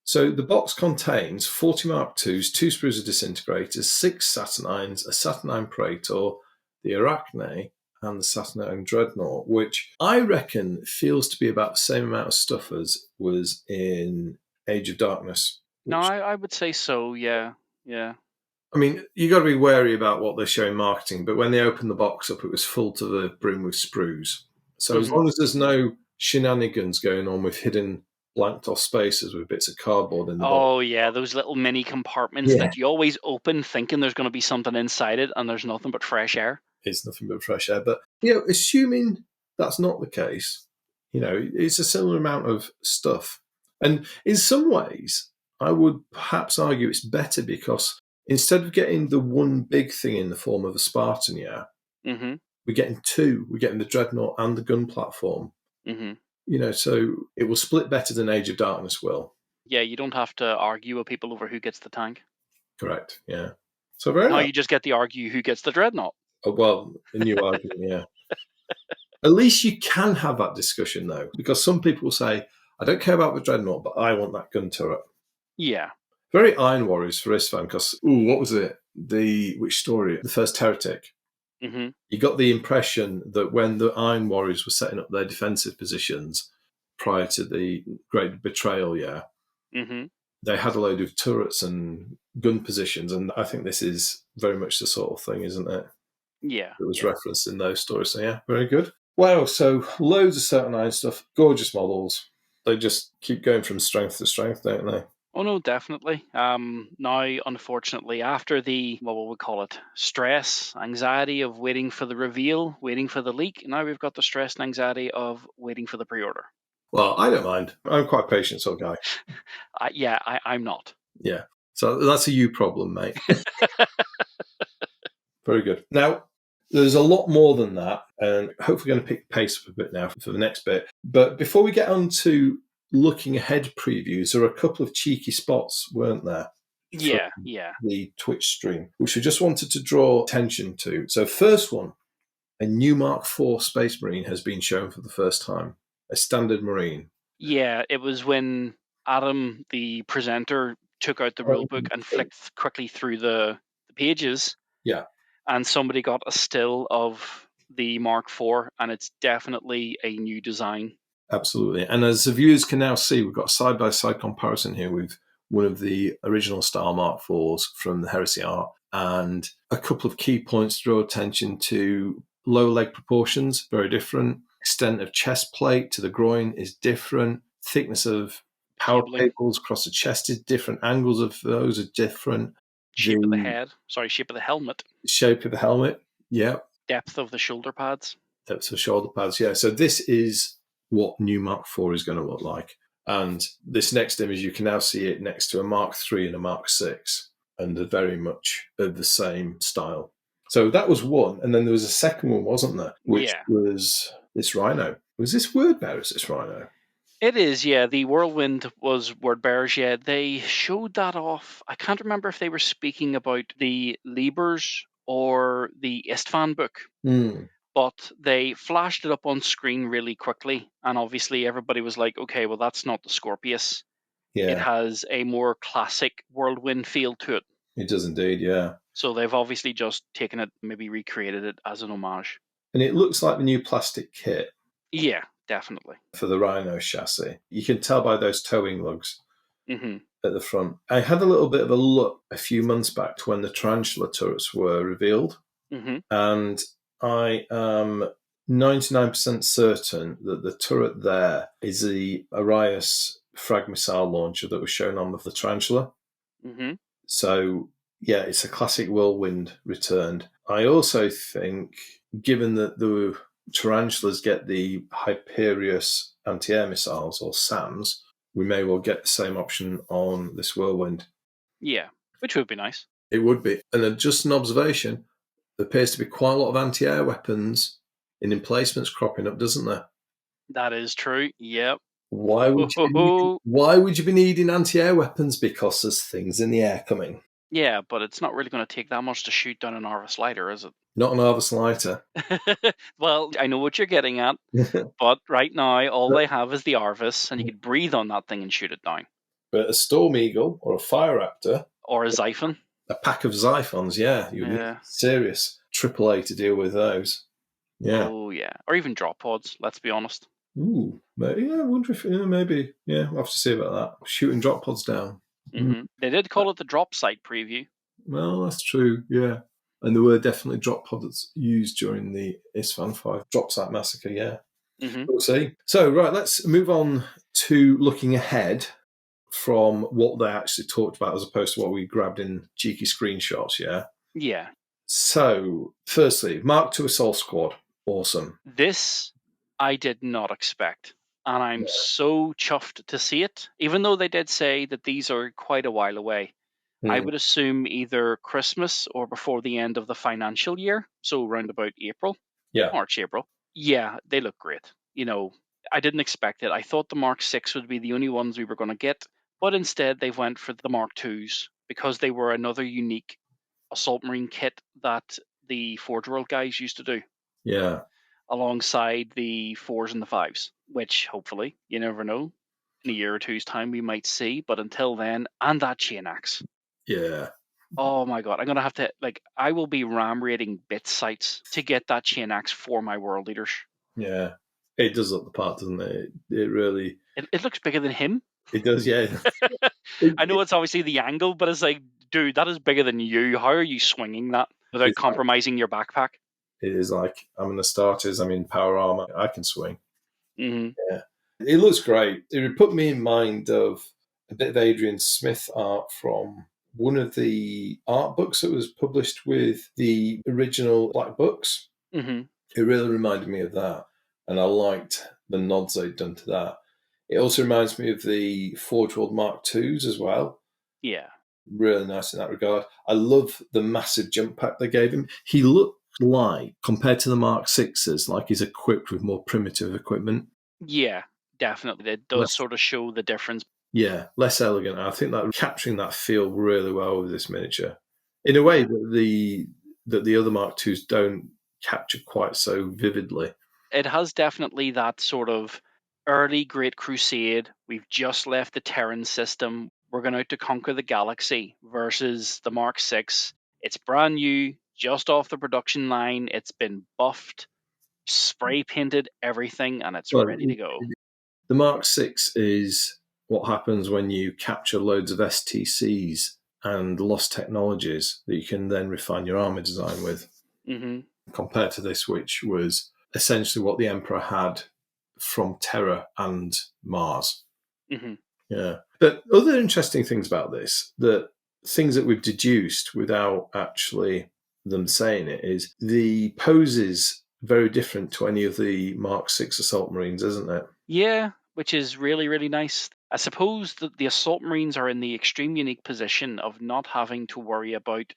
So the box contains 40 Mark IIs, 2 sprues of Disintegrators, 6 Saturnines, a Saturnine Praetor, the Arachne, and the Saturnine Dreadnought, which I reckon feels to be about the same amount of stuff as was in Age of Darkness. No, I would say so, yeah. Yeah. I mean, you got to be wary about what they show in marketing, but when they opened the box up, it was full to the brim with sprues. So as long as there's no shenanigans going on with hidden blanked off spaces with bits of cardboard in the box. Oh, yeah, those little mini compartments that you always open thinking there's going to be something inside it, and there's nothing but fresh air. It's nothing but fresh air. But, assuming that's not the case, it's a similar amount of stuff. And in some ways, I would perhaps argue it's better because instead of getting the one big thing in the form of a Spartan, we're getting two. We're getting the Dreadnought and the gun platform. So it will split better than Age of Darkness will. Yeah, you don't have to argue with people over who gets the tank. Correct, yeah. So very nice. You just get to argue who gets the Dreadnought. Oh, well, a new argument, yeah. At least you can have that discussion, though, because some people will say, I don't care about the Dreadnought, but I want that gun turret. Yeah. Very Iron Warriors for this fan, because, what was it? Which story? The First Heretic. You got the impression that when the Iron Warriors were setting up their defensive positions prior to the Great Betrayal, they had a load of turrets and gun positions, and I think this is very much the sort of thing, isn't it? Yeah. It was referenced in those stories, so yeah, very good. Wow, so loads of Saturnine stuff, gorgeous models. They just keep going from strength to strength, don't they? Oh, no, definitely. Now, unfortunately, after the, what we call it, stress, anxiety of waiting for the reveal, waiting for the leak, now we've got the stress and anxiety of waiting for the pre-order. Well, I don't mind. I'm quite a patient sort of guy. I'm not. Yeah. So that's a you problem, mate. Very good. Now, there's a lot more than that, and hopefully going to pick the pace up a bit now for the next bit. But before we get on to looking ahead previews, there were a couple of cheeky spots, weren't there? Yeah. The Twitch stream, which we just wanted to draw attention to. So first one, a new Mark IV Space Marine has been shown for the first time, a standard Marine. Yeah, it was when Adam, the presenter, took out the rulebook and flicked quickly through the pages. Yeah. And somebody got a still of the Mark IV, and it's definitely a new design. Absolutely. And as the viewers can now see, we've got a side-by-side comparison here with one of the original style Mark IVs from the Heresy art, and a couple of key points to draw attention to. Lower leg proportions, very different. Extent of chest plate to the groin is different. Thickness of power cables across the chest is different. Angles of those are different. Shape of the helmet. Shape of the helmet, yeah. Depth of the shoulder pads. Depth of shoulder pads, yeah. So this is what new Mark IV is going to look like. And this next image, you can now see it next to a Mark III and a Mark VI, and they're very much of the same style. So that was one. And then there was a second one, wasn't there? Which was this Rhino. Was this word bearers, this Rhino? It is, yeah. The Whirlwind was word bearers, yeah. They showed that off. I can't remember if they were speaking about the Liebers or the Istvan book. But they flashed it up on screen really quickly. And obviously everybody was like, okay, well, that's not the Scorpius. Yeah. It has a more classic Whirlwind feel to it. It does indeed, yeah. So they've obviously just taken it, maybe recreated it as an homage. And it looks like the new plastic kit. Yeah, definitely. For the Rhino chassis. You can tell by those towing lugs at the front. I had a little bit of a look a few months back to when the Tarantula Turrets were revealed. And I am 99% certain that the turret there is the Arius frag missile launcher that was shown on the Tarantula. So, yeah, it's a classic Whirlwind returned. I also think, given that the Tarantulas get the Hyperius anti-air missiles, or SAMs, we may well get the same option on this Whirlwind. Yeah, which would be nice. It would be. And just an observation, there appears to be quite a lot of anti-air weapons in emplacements cropping up, doesn't there? That is true, yep. Why would you be needing anti-air weapons? Because there's things in the air coming. Yeah, but it's not really going to take that much to shoot down an Arvis lighter, is it? Not an Arvis lighter. Well, I know what you're getting at, but right now all they have is the Arvis, and you could breathe on that thing and shoot it down. But a Storm Eagle or a Fire Raptor. Or a Xiphon. A pack of Xiphons, yeah. You would need serious AAA to deal with those. Yeah. Oh, yeah. Or even drop pods, let's be honest. Ooh. Yeah, I wonder if, maybe. Yeah, we'll have to see about that. Shooting drop pods down. They did call it the Dropsite Preview. Well, that's true, yeah. And there were definitely drop pods used during the Isfahan 5 Dropsite massacre, yeah. We'll see. So, right, let's move on to looking ahead from what they actually talked about as opposed to what we grabbed in cheeky screenshots, yeah? Yeah. So, firstly, Mark II Assault Squad. Awesome. This I did not expect. And I'm so chuffed to see it. Even though they did say that these are quite a while away. I would assume either Christmas or before the end of the financial year. So around about April. Yeah. March, April. Yeah, they look great. I didn't expect it. I thought the Mark 6 would be the only ones we were going to get. But instead, they went for the Mark 2s because they were another unique Assault Marine kit that the Forge World guys used to do. Yeah. Alongside the 4s and the 5s, which hopefully, you never know, in a year or two's time we might see. But until then, and that chain axe. Yeah. Oh my god, I'm going to have to, I will be ram raiding bit sites to get that chain axe for my world leaders. Yeah. It does look the part, doesn't it? It really... It looks bigger than him. It does, yeah. I know it's obviously the angle, but it's like, dude, that is bigger than you. How are you swinging that without compromising your backpack? It is like, I'm in the starters, I'm in power armor, I can swing. Mm-hmm. Yeah. It looks great. It would put me in mind of a bit of Adrian Smith art from one of the art books that was published with the original Black Books. Mm-hmm. It really reminded me of that. And I liked the nods they'd done to that. It also reminds me of the Forge World Mark IIs as well. Yeah. Really nice in that regard. I love the massive jump pack they gave him. He looked like, compared to the Mark VIs, like he's equipped with more primitive equipment. Yeah, definitely. It does sort of show the difference. Yeah, less elegant. I think that capturing that feel really well with this miniature, in a way that the other Mark IIs don't capture quite so vividly. It has definitely that sort of early Great Crusade. We've just left the Terran system. We're going out to conquer the galaxy versus the Mark VI. It's brand new, just off the production line. It's been buffed, spray painted, everything, and it's ready to go. The Mark VI is what happens when you capture loads of STCs and lost technologies that you can then refine your armor design with. Mm-hmm. Compared to this, which was essentially what the Emperor had from Terra and Mars. Mm-hmm. Yeah. But other interesting things about this, that things that we've deduced without actually them saying it, is the poses very different to any of the Mark VI Assault Marines, isn't it? Yeah, which is really, really nice. I suppose that the Assault Marines are in the extreme unique position of not having to worry about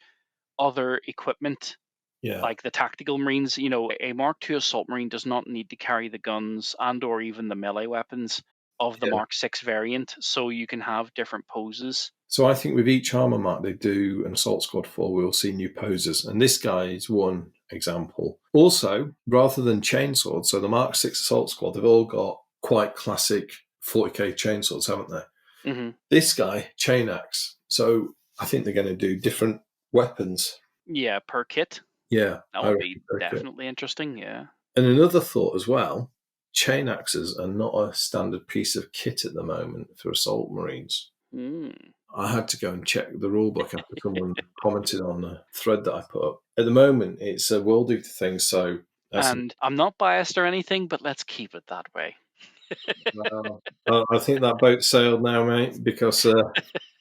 other equipment. Yeah. Like the tactical Marines, a Mark II Assault Marine does not need to carry the guns and or even the melee weapons of the Mark VI variant, so you can have different poses. So I think with each armor mark they do an assault squad for, we'll see new poses. And this guy is one example. Also, rather than chainswords, so the Mark VI assault squad, they've all got quite classic 40k chainswords, haven't they? Mm-hmm. This guy, chain axe. So I think they're going to do different weapons. Yeah, per kit. Yeah. That would be definitely interesting, yeah. And another thought as well, chain axes are not a standard piece of kit at the moment for assault marines. I had to go and check the rulebook after someone commented on the thread that I put up. At the moment, it's a World Eater thing, so... And I'm not biased or anything, but let's keep it that way. I think that boat sailed now, mate, because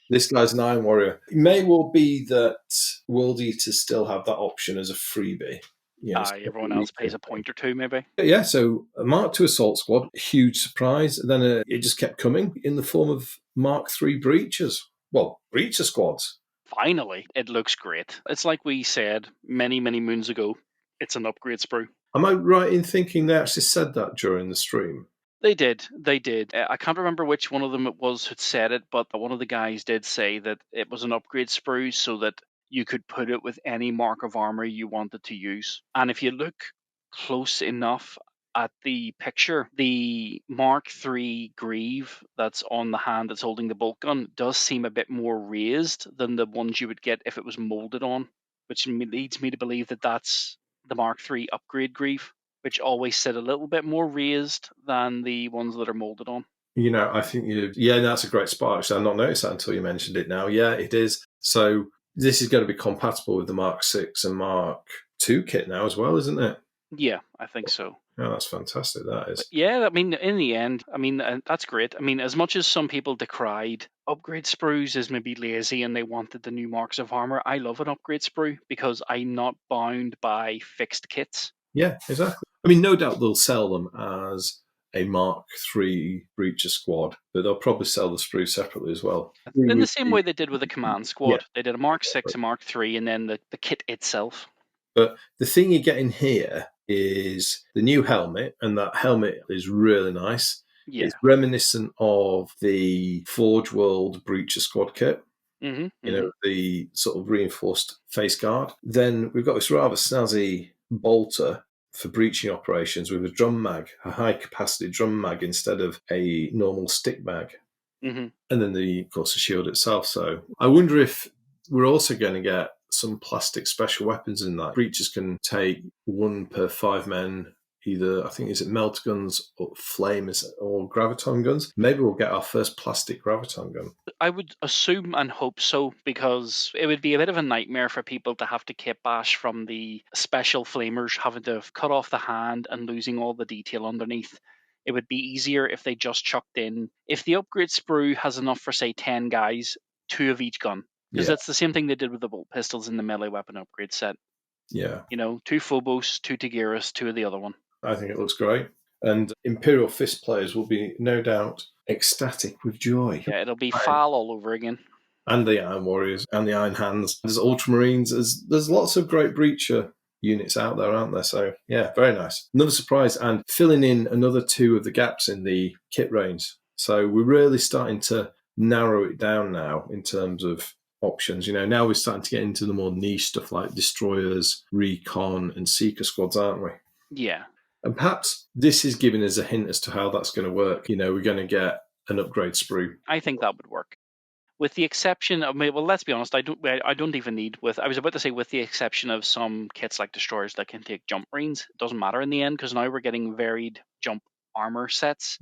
this guy's an Iron Warrior. It may well be that World Eaters still have that option as a freebie. Everyone else pays a point or two, maybe. Yeah, so a Mark II Assault Squad, huge surprise. Then it just kept coming in the form of Mark III Breachers. Well, Breacher Squads. Finally, it looks great. It's like we said many, many moons ago. It's an upgrade sprue. Am I right in thinking they actually said that during the stream? They did. I can't remember which one of them it was who'd said it, but one of the guys did say that it was an upgrade sprue so that you could put it with any mark of armor you wanted to use. And if you look close enough at the picture, the Mark III Greave that's on the hand that's holding the bolt gun does seem a bit more raised than the ones you would get if it was molded on, which leads me to believe that that's the Mark III upgrade Greave. which always sit a little bit more raised than the ones that are molded on. I think that's a great spot. Actually, I've not noticed that until you mentioned it now. Yeah, it is. So this is going to be compatible with the Mark 6 and Mark 2 kit now as well, isn't it? Yeah, I think so. Oh, that's fantastic. That is. But yeah, I mean, in the end, that's great. I mean, as much as some people decried upgrade sprues as maybe lazy and they wanted the new marks of armor, I love an upgrade sprue because I'm not bound by fixed kits. Yeah, exactly. I mean, no doubt they'll sell them as a Mark III Breacher squad, but they'll probably sell the sprue separately as well. In the same way they did with the command squad. Yeah. They did a Mark 6, a Mark 3, and then the kit itself. But the thing you're getting here is the new helmet, and that helmet is really nice. Yeah. It's reminiscent of the Forge World Breacher squad kit. The sort of reinforced face guard. Then we've got this rather snazzy bolter for breaching operations with a drum mag, a high capacity drum mag instead of a normal stick mag. Mm-hmm. And then of course, the shield itself. So I wonder if we're also going to get some plastic special weapons in that. Breachers can take 1 per 5 men, either, I think, is it melt guns or flames or graviton guns? Maybe we'll get our first plastic graviton gun. I would assume and hope so, because it would be a bit of a nightmare for people to have to kit bash from the special flamers, having to cut off the hand and losing all the detail underneath. It would be easier if they just chucked in, if the upgrade sprue has enough for, say, 10 guys, 2 of each gun. Because that's the same thing they did with the bolt pistols in the melee weapon upgrade set. Yeah. 2 Phobos, 2 Tigeras, 2 of the other one. I think it looks great. And Imperial Fist players will be, no doubt, ecstatic with joy. Yeah, it'll be Fal all over again. And the Iron Warriors and the Iron Hands. There's Ultramarines. There's lots of great Breacher units out there, aren't there? So, yeah, very nice. Another surprise, and filling in another 2 of the gaps in the kit range. So we're really starting to narrow it down now in terms of options. Now we're starting to get into the more niche stuff like Destroyers, Recon, and Seeker squads, aren't we? Yeah. And perhaps this is giving us a hint as to how that's going to work. We're going to get an upgrade sprue. I think that would work. With the exception of, well, let's be honest, I don't even need, I was about to say with the exception of some kits like Destroyers that can take jump marines. It doesn't matter in the end, because now we're getting varied jump armor sets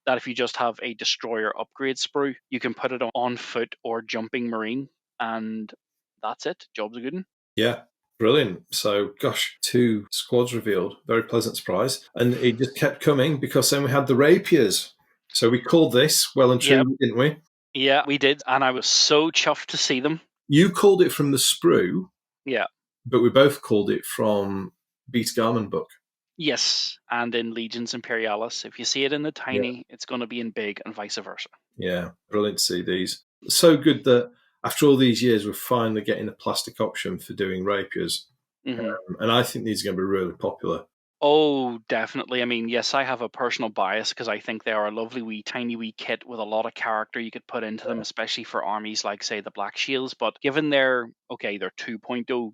that if you just have a Destroyer upgrade sprue, you can put it on foot or jumping marine, and that's it. Job's a good one. Yeah. Brilliant. So, gosh, 2 squads revealed. Very pleasant surprise. And it just kept coming because then we had the Rapiers. So we called this well and truly, didn't we? Yeah, we did. And I was so chuffed to see them. You called it from the sprue. Yeah. But we both called it from Beat Garman book. Yes. And in Legions Imperialis. If you see it in the tiny, it's going to be in big and vice versa. Yeah. Brilliant to see these. So good that after all these years, we're finally getting a plastic option for doing Rapiers. And I think these are going to be really popular. Oh, definitely. I mean, yes, I have a personal bias because I think they are a lovely wee, tiny wee kit with a lot of character you could put into them, especially for armies like, say, the Black Shields. But given their 2.0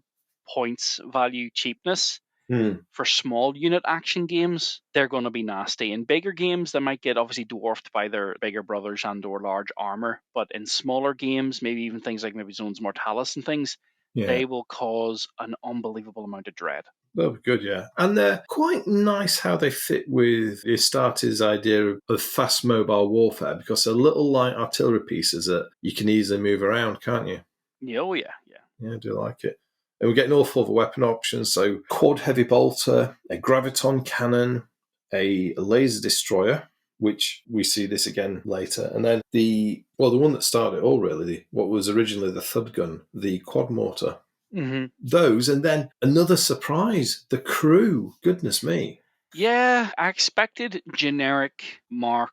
points value cheapness, for small unit action games, they're going to be nasty. In bigger games, they might get obviously dwarfed by their bigger brothers and or large armor. But in smaller games, maybe even things like maybe Zones Mortalis and things, they will cause an unbelievable amount of dread. That'll be good, yeah. And they're quite nice how they fit with the Astartes' idea of fast mobile warfare, because they're little light artillery pieces that you can easily move around, can't you? Yeah, oh yeah. Yeah, I do like it. And we're getting all 4 weapon options. So quad heavy bolter, a graviton cannon, a laser destroyer, which we see this again later. And then the one that started it all, really, what was originally the thud gun, the quad mortar. Those, and then another surprise, the crew. Goodness me. Yeah, I expected generic Mark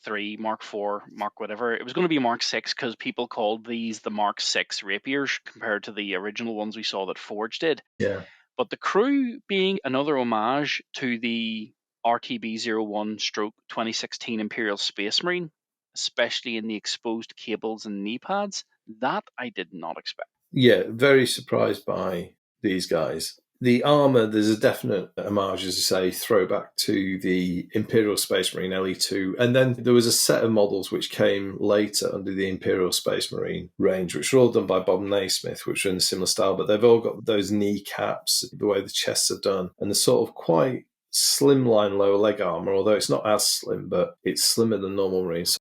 3, Mark 4, Mark whatever. It was going to be Mark 6 because people called these the Mark 6 Rapiers compared to the original ones we saw that Forge did. Yeah. But the crew being another homage to the RTB-01/2016 Imperial Space Marine, especially in the exposed cables and knee pads, that I did not expect. Yeah, very surprised by these guys. The armour, there's a definite homage, as you say, throwback to the Imperial Space Marine LE2. And then there was a set of models which came later under the Imperial Space Marine range, which were all done by Bob Naismith, which are in a similar style, but they've all got those kneecaps, the way the chests are done, and they're sort of quite slimline lower leg armor, although it's not as slim, but it's slimmer than normal Marines.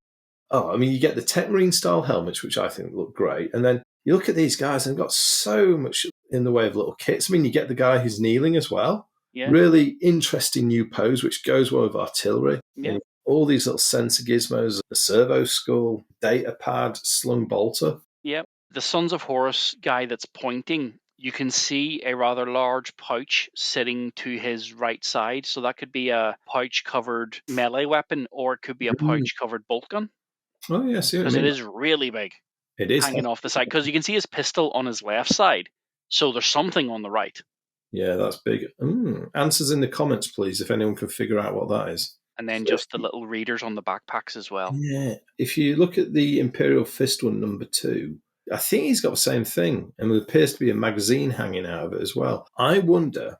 Oh, I mean, you get the Tech Marine style helmets, which I think look great. And then you look at these guys and they've got so much in the way of little kits. I mean, you get the guy who's kneeling as well. Yeah. Really interesting new pose, which goes well with artillery. Yeah. All these little sensor gizmos, a servo skull, data pad, slung bolter. Yeah. The Sons of Horus guy that's pointing, you can see a rather large pouch sitting to his right side. So that could be a pouch-covered melee weapon, or it could be a pouch-covered bolt gun. Oh, yeah, see what I Because mean? it is really big, It is hanging off the side. Because you can see his pistol on his left side. So there's something on the right. Yeah, that's big. Answers in the comments, please, if anyone can figure out what that is. And then just the little readers on the backpacks as well. Yeah. If you look at the Imperial Fist one, number 2, I think he's got the same thing, and there appears to be a magazine hanging out of it as well. I wonder,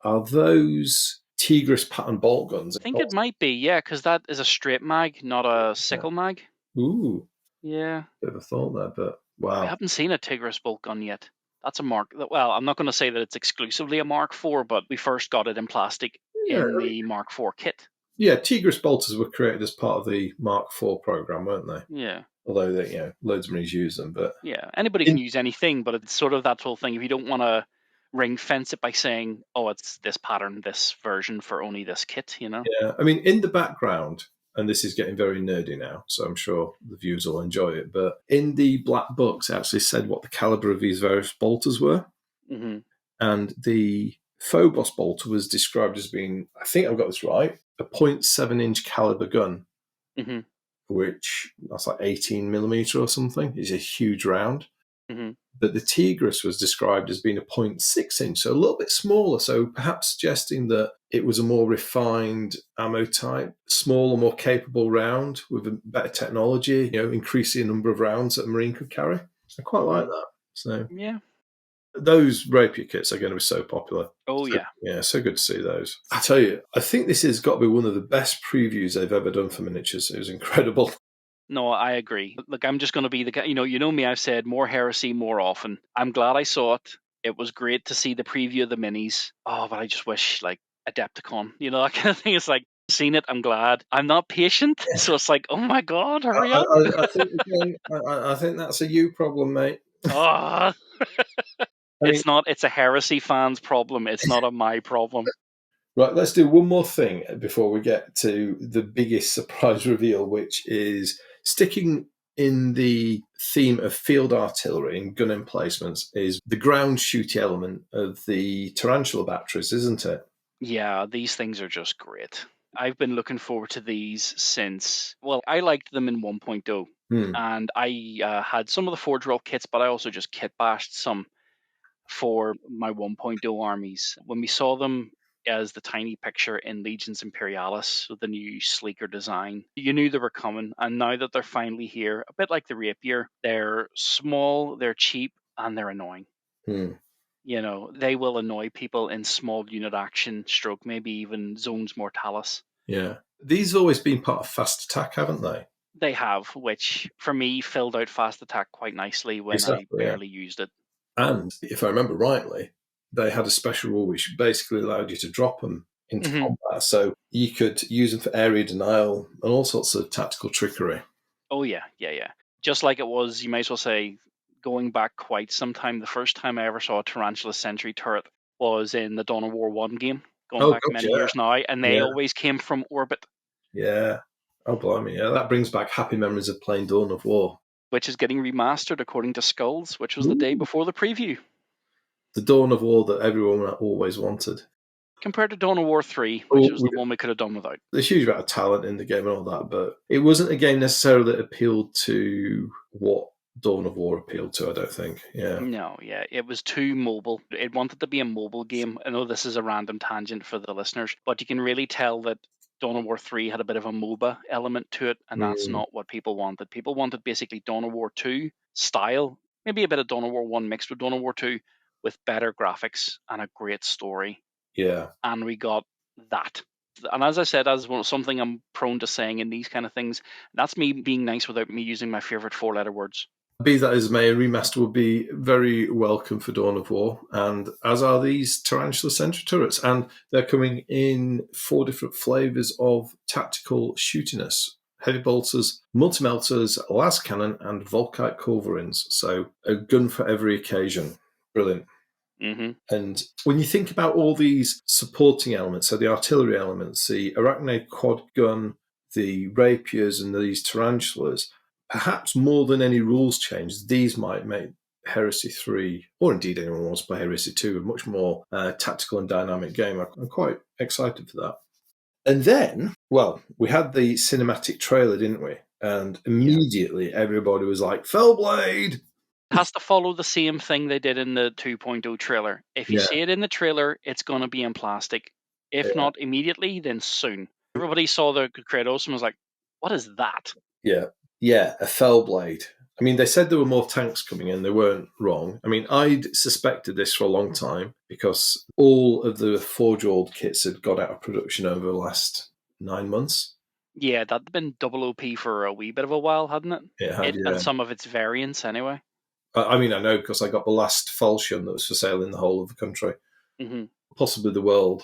are those Tigris pattern bolt guns? I think it might be, yeah, because that is a straight mag, not a sickle mag. Ooh. Yeah. Bit of a thought there, but wow. I haven't seen a Tigris bolt gun yet. That's a Mark. Well, I'm not going to say that it's exclusively a Mark IV, but we first got it in plastic in the Mark IV kit. Yeah, Tigris bolters were created as part of the Mark IV program, weren't they? Yeah. Although they, loads of Marines use them, but yeah, anybody can use anything, but it's sort of that whole thing. If you don't want to ring fence it by saying, "Oh, it's this pattern, this version for only this kit," Yeah, I mean, in the background, and this is getting very nerdy now, so I'm sure the viewers will enjoy it. But in the black books, it actually said what the caliber of these various bolters were, and the Phobos bolter was described as being, I think I've got this right, a 0.7-inch caliber gun, which that's like 18 millimeter or something. It's a huge round. But the Tigris was described as being a 0.6-inch, so a little bit smaller, so perhaps suggesting that it was a more refined ammo type, smaller, more capable round with a better technology, increasing the number of rounds that a Marine could carry. I quite like that. So yeah, those Rapier kits are going to be so popular. Oh, yeah. Yeah, so good to see those. I tell you, I think this has got to be one of the best previews they've ever done for miniatures. It was incredible. No, I agree. Look, I'm just going to be the guy. You know me. I've said more heresy more often. I'm glad I saw it. It was great to see the preview of the minis. Oh, but I just wish like Adepticon. That kind of thing. It's like seen it. I'm glad. I'm not patient, so it's like, oh my god, hurry up. I think that's a you problem, mate. Oh. It's not. It's a heresy fan's problem. It's not a my problem. Right, let's do one more thing before we get to the biggest surprise reveal, which is sticking in the theme of field artillery and gun emplacements, is the ground shooty element of the Tarantula batteries, isn't it? Yeah, these things are just great. I've been looking forward to these since, I liked them in 1.0. And I had some of the Forge World kits, but I also just kit bashed some for my 1.0 armies. When we saw them as the tiny picture in Legions Imperialis with the new sleeker design, you knew they were coming. And now that they're finally here, a bit like the Rapier, they're small, they're cheap, and they're annoying. They will annoy people in small unit action, stroke maybe even Zones Mortalis. Yeah. These have always been part of Fast Attack, haven't they? They have, which for me filled out Fast Attack quite nicely when I barely used it. And if I remember rightly, they had a special rule which basically allowed you to drop them into combat. So you could use them for area denial and all sorts of tactical trickery. Oh, yeah. Just like it was, you might as well say, going back quite some time, the first time I ever saw a Tarantula Sentry turret was in the Dawn of War 1 game, going back many years now, and they always came from orbit. Yeah. Oh, blimey. Yeah, that brings back happy memories of playing Dawn of War. Which is getting remastered according to Skulls, which was the day before the preview. The Dawn of War that everyone always wanted. Compared to Dawn of War 3, which was the one we could have done without. There's a huge amount of talent in the game and all that, but it wasn't a game necessarily that appealed to what Dawn of War appealed to, I don't think. Yeah. No, yeah. It was too mobile. It wanted to be a mobile game. I know this is a random tangent for the listeners, but you can really tell that Dawn of War 3 had a bit of a MOBA element to it, and that's not what people wanted. People wanted basically Dawn of War 2 style, maybe a bit of Dawn of War 1 mixed with Dawn of War 2, with better graphics and a great story. Yeah. And we got that. And as I said, as something I'm prone to saying in these kind of things, that's me being nice without me using my favorite 4-letter words. Be that as may, a remaster would be very welcome for Dawn of War, and as are these Tarantula turrets. And they're coming in 4 different flavours of tactical shootiness. Heavy bolters, multi-melters, las cannon, and Volkite culverins. So a gun for every occasion. Brilliant. Mm-hmm. And when you think about all these supporting elements, so the artillery elements, the Arachnid quad gun, the Rapiers, and these Tarantulas, perhaps more than any rules change, these might make Heresy 3, or indeed anyone who wants to play Heresy 2, a much more tactical and dynamic game. I'm quite excited for that. And then, well, we had the cinematic trailer, didn't we? And immediately everybody was like, Fellblade! Has to follow the same thing they did in the 2.0 trailer. If you see it in the trailer, it's going to be in plastic. If not immediately, then soon. Everybody saw the Kratos and was like, what is that? Yeah, a Fellblade. I mean, they said there were more tanks coming in. They weren't wrong. I mean, I'd suspected this for a long time because all of the Forge World kits had got out of production over the last 9 months. Yeah, that'd been double OP for a wee bit of a while, hadn't it? It had, And some of its variants, anyway. I mean, I know because I got the last falchion that was for sale in the whole of the country, possibly the world.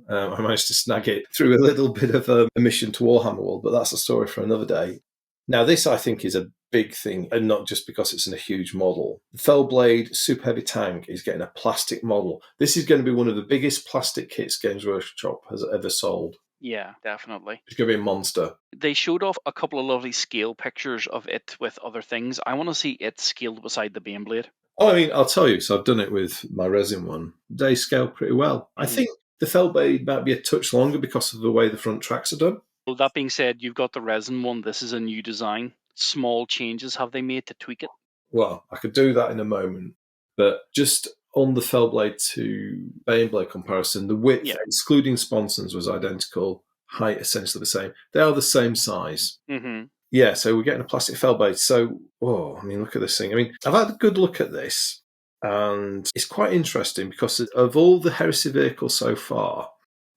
I managed to snag it through a little bit of a mission to Warhammer World, but that's a story for another day. Now, this, I think, is a big thing, and not just because it's in a huge model. The Fellblade Super Heavy Tank is getting a plastic model. This is going to be one of the biggest plastic kits Games Workshop has ever sold. Yeah, definitely. It's going to be a monster. They showed off a couple of lovely scale pictures of it with other things. I want to see it scaled beside the Baneblade. Oh, I mean, I'll tell you, so I've done it with my resin one. They scale pretty well. I think the Fellblade might be a touch longer because of the way the front tracks are done. Well, that being said, you've got the resin one. This is a new design. Small changes have they made to tweak it? Well, I could do that in a moment. But just on the Fellblade to Baneblade comparison, the width, excluding sponsons, was identical. Height, essentially the same. They are the same size. Mm-hmm. Yeah, so we're getting a plastic Fellblade. So, I mean, look at this thing. I mean, I've had a good look at this. And it's quite interesting because of all the Heresy vehicles so far,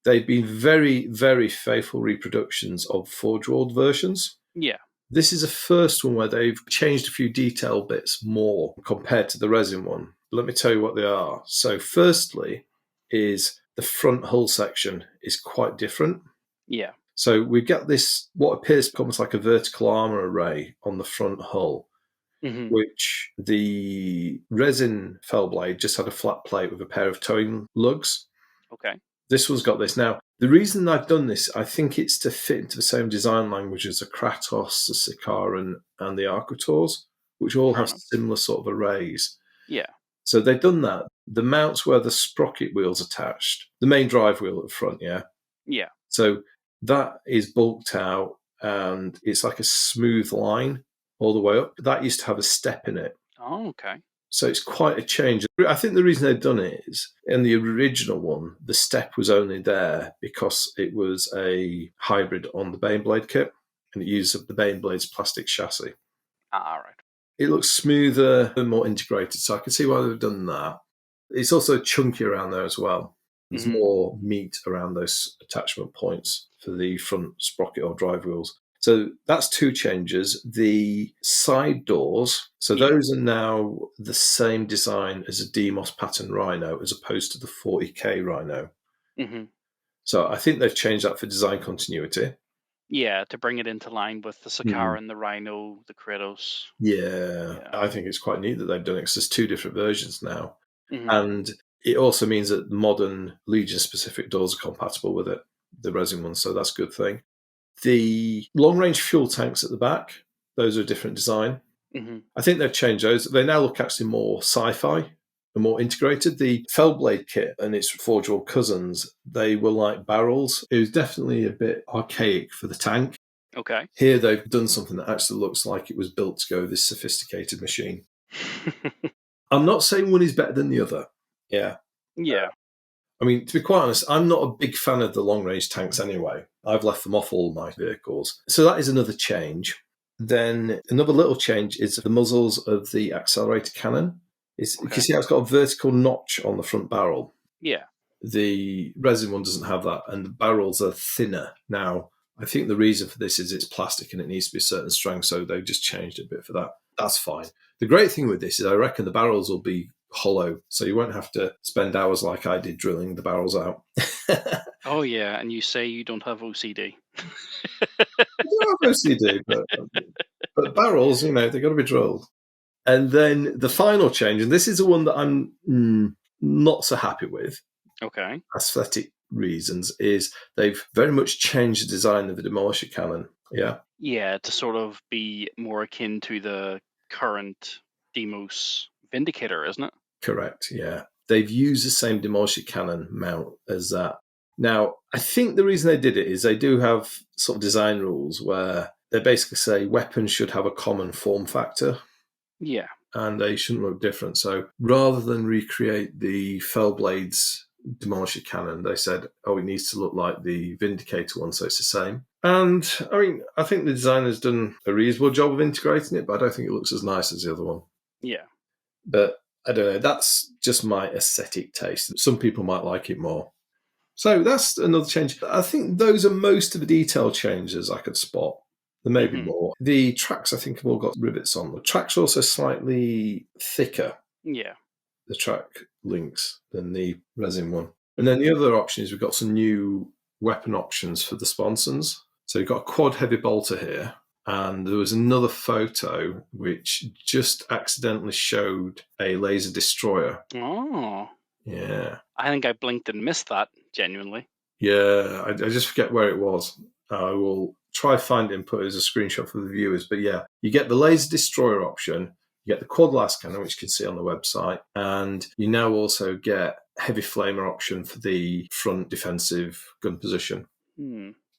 they've been very, very faithful reproductions of Forge World versions. Yeah. This is the first one where they've changed a few detail bits more compared to the resin one. Let me tell you what they are. So firstly is the front hull section is quite different. Yeah. So we've got this, what appears to be almost like a vertical armor array on the front hull, which the resin Fellblade just had a flat plate with a pair of towing lugs. Okay. This one's got this. Now, the reason I've done this, I think it's to fit into the same design language as the Kratos, the Sikaran, and the Arcutors, which all have similar sort of arrays. Yeah. So they've done that. The mounts where the sprocket wheel's attached, the main drive wheel at the front, yeah? Yeah. So that is bulked out, and it's like a smooth line all the way up. That used to have a step in it. Oh, okay. So it's quite a change. I think the reason they've done it is, in the original one, the step was only there because it was a hybrid on the Baneblade kit, and it used the Baneblade's plastic chassis. Ah, right. It looks smoother and more integrated, so I can see why they've done that. It's also chunky around there as well. There's more meat around those attachment points for the front sprocket or drive wheels. So that's 2 changes. The side doors, so those are now the same design as a Demos pattern Rhino as opposed to the 40k Rhino. So I think they've changed that for design continuity. Yeah, to bring it into line with the Sikaran, the Rhino, the Kratos. Yeah, I think it's quite neat that they've done it because there's 2 different versions now. And it also means that modern Legion-specific doors are compatible with it, the resin ones, so that's a good thing. The long-range fuel tanks at the back, those are a different design. I think they've changed those. They now look actually more sci-fi and more integrated. The Fellblade kit and its Forge World cousins, they were like barrels. It was definitely a bit archaic for the tank. Okay. Here they've done something that actually looks like it was built to go with this sophisticated machine. I'm not saying one is better than the other. Yeah. Yeah. I mean, to be quite honest, I'm not a big fan of the long-range tanks anyway. I've left them off all my vehicles. So that is another change. Then another little change is the muzzles of the Accelerator cannon. You can see how it's got a vertical notch on the front barrel. Yeah. The resin one doesn't have that, and the barrels are thinner. Now, I think the reason for this is it's plastic and it needs to be a certain strength, so they've just changed it a bit for that. That's fine. The great thing with this is I reckon the barrels will be hollow, so you won't have to spend hours like I did drilling the barrels out. Oh, yeah, and you say you don't have OCD. I mostly do, but barrels, they've got to be drilled. And then the final change, and this is the one that I'm not so happy with, Okay. aesthetic reasons, is they've very much changed the design of the demolisher cannon. Yeah. Yeah, to sort of be more akin to the current Demos Vindicator, isn't it? Correct, yeah. They've used the same demolisher cannon mount as that. Now, I think the reason they did it is they do have sort of design rules where they basically say weapons should have a common form factor. Yeah. And they shouldn't look different. So rather than recreate the Fellblade's demolisher cannon, they said, it needs to look like the Vindicator one, so it's the same. And, I think the designer's done a reasonable job of integrating it, but I don't think it looks as nice as the other one. Yeah. But I don't know, that's just my aesthetic taste. Some people might like it more. So that's another change. I think those are most of the detail changes I could spot. There may be more. The tracks, I think, have all got rivets on. The tracks are also slightly thicker. Yeah. The track links than the resin one. And then the other option is we've got some new weapon options for the sponsons. So you've got a quad heavy bolter here. And there was another photo which just accidentally showed a laser destroyer. Oh. Yeah. I think I blinked and missed that, genuinely. Yeah, I just forget where it was. I will try find it and put it as a screenshot for the viewers. But yeah, you get the laser destroyer option, you get the quad las cannon, which you can see on the website, and you now also get heavy flamer option for the front defensive gun position.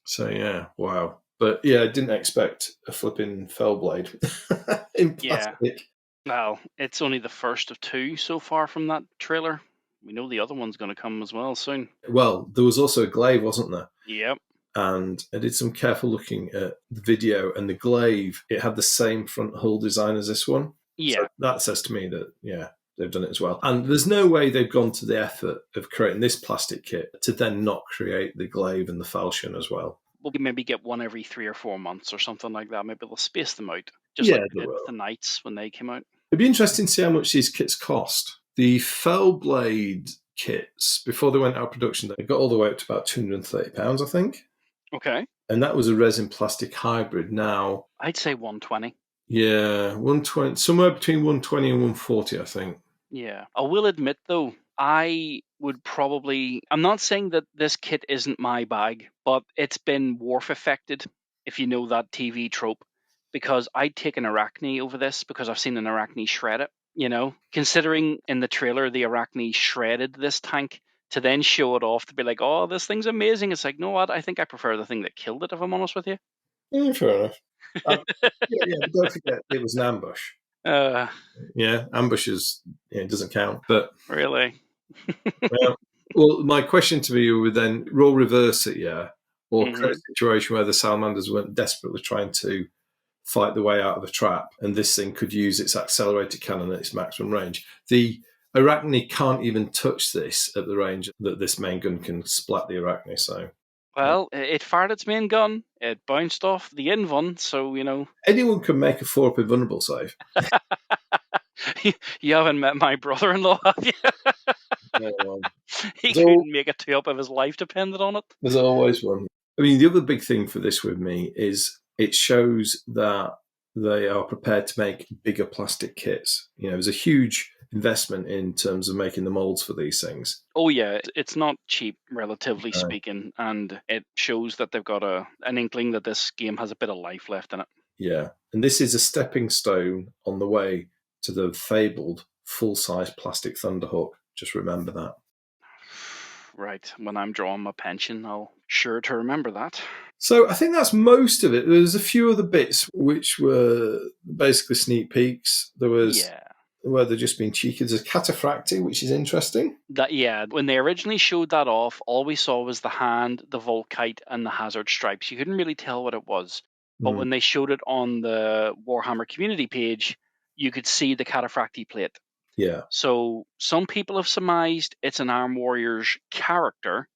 So yeah, wow. But yeah, I didn't expect a flipping Fellblade in plastic. Yeah. Well, it's only the first of two so far from that trailer. We know the other one's going to come as well soon. Well, there was also a glaive, wasn't there? Yep. And I did some careful looking at the video, and the glaive, it had the same front hull design as this one. Yeah. So that says to me that, yeah, they've done it as well. And there's no way they've gone to the effort of creating this plastic kit to then not create the glaive and the falchion as well. We'll maybe get one every 3 or 4 months or something like that. Maybe they'll space them out. Just like they did with the Knights when they came out. It'd be interesting to see how much these kits cost. The Fellblade kits, before they went out of production, they got all the way up to about £230, I think. Okay. And that was a resin plastic hybrid. Now, I'd say 120. Yeah, 120, somewhere between 120 and 140, I think. Yeah. I will admit, though, I would probably... I'm not saying that this kit isn't my bag, but it's been Wharf affected, if you know that TV trope, because I'd take an Arachne over this because I've seen an Arachne shred it, Considering in the trailer the Arachne shredded this tank, to then show it off to be like, oh, this thing's amazing. It's like, no, what? I think I prefer the thing that killed it, if I'm honest with you. Yeah, fair enough. But don't forget, it was an ambush. Yeah, ambushes, it doesn't count. But really? Well, my question to you would then roll reverse it, or create a situation where the salamanders weren't desperately trying to fight the way out of a trap, and this thing could use its accelerator cannon at its maximum range. The Arachne can't even touch this at the range that this main gun can splat the Arachne, so... Well, it fired its main gun, it bounced off the Invon, so, Anyone can make a 4-up invulnerable save. You haven't met my brother-in-law, have you? No, he couldn't make a 2-up if his life depended on it. There's always one. I mean, the other big thing for this with me is it shows that they are prepared to make bigger plastic kits. There's a huge investment in terms of making the molds for these things. Oh yeah, it's not cheap, relatively speaking, and it shows that they've got an inkling that this game has a bit of life left in it. Yeah, and this is a stepping stone on the way to the fabled full-size plastic Thunderhawk. Just remember that. Right, when I'm drawing my pension, I'll sure to remember that. So I think that's most of it. There's a few other bits which were basically sneak peeks. There was where they're just being cheeky. There's a cataphracti, which is interesting. When they originally showed that off, all we saw was the hand, the Volkite, and the Hazard Stripes. You couldn't really tell what it was. But when they showed it on the Warhammer community page, you could see the cataphracti plate. Yeah. So some people have surmised it's an Arm Warriors character,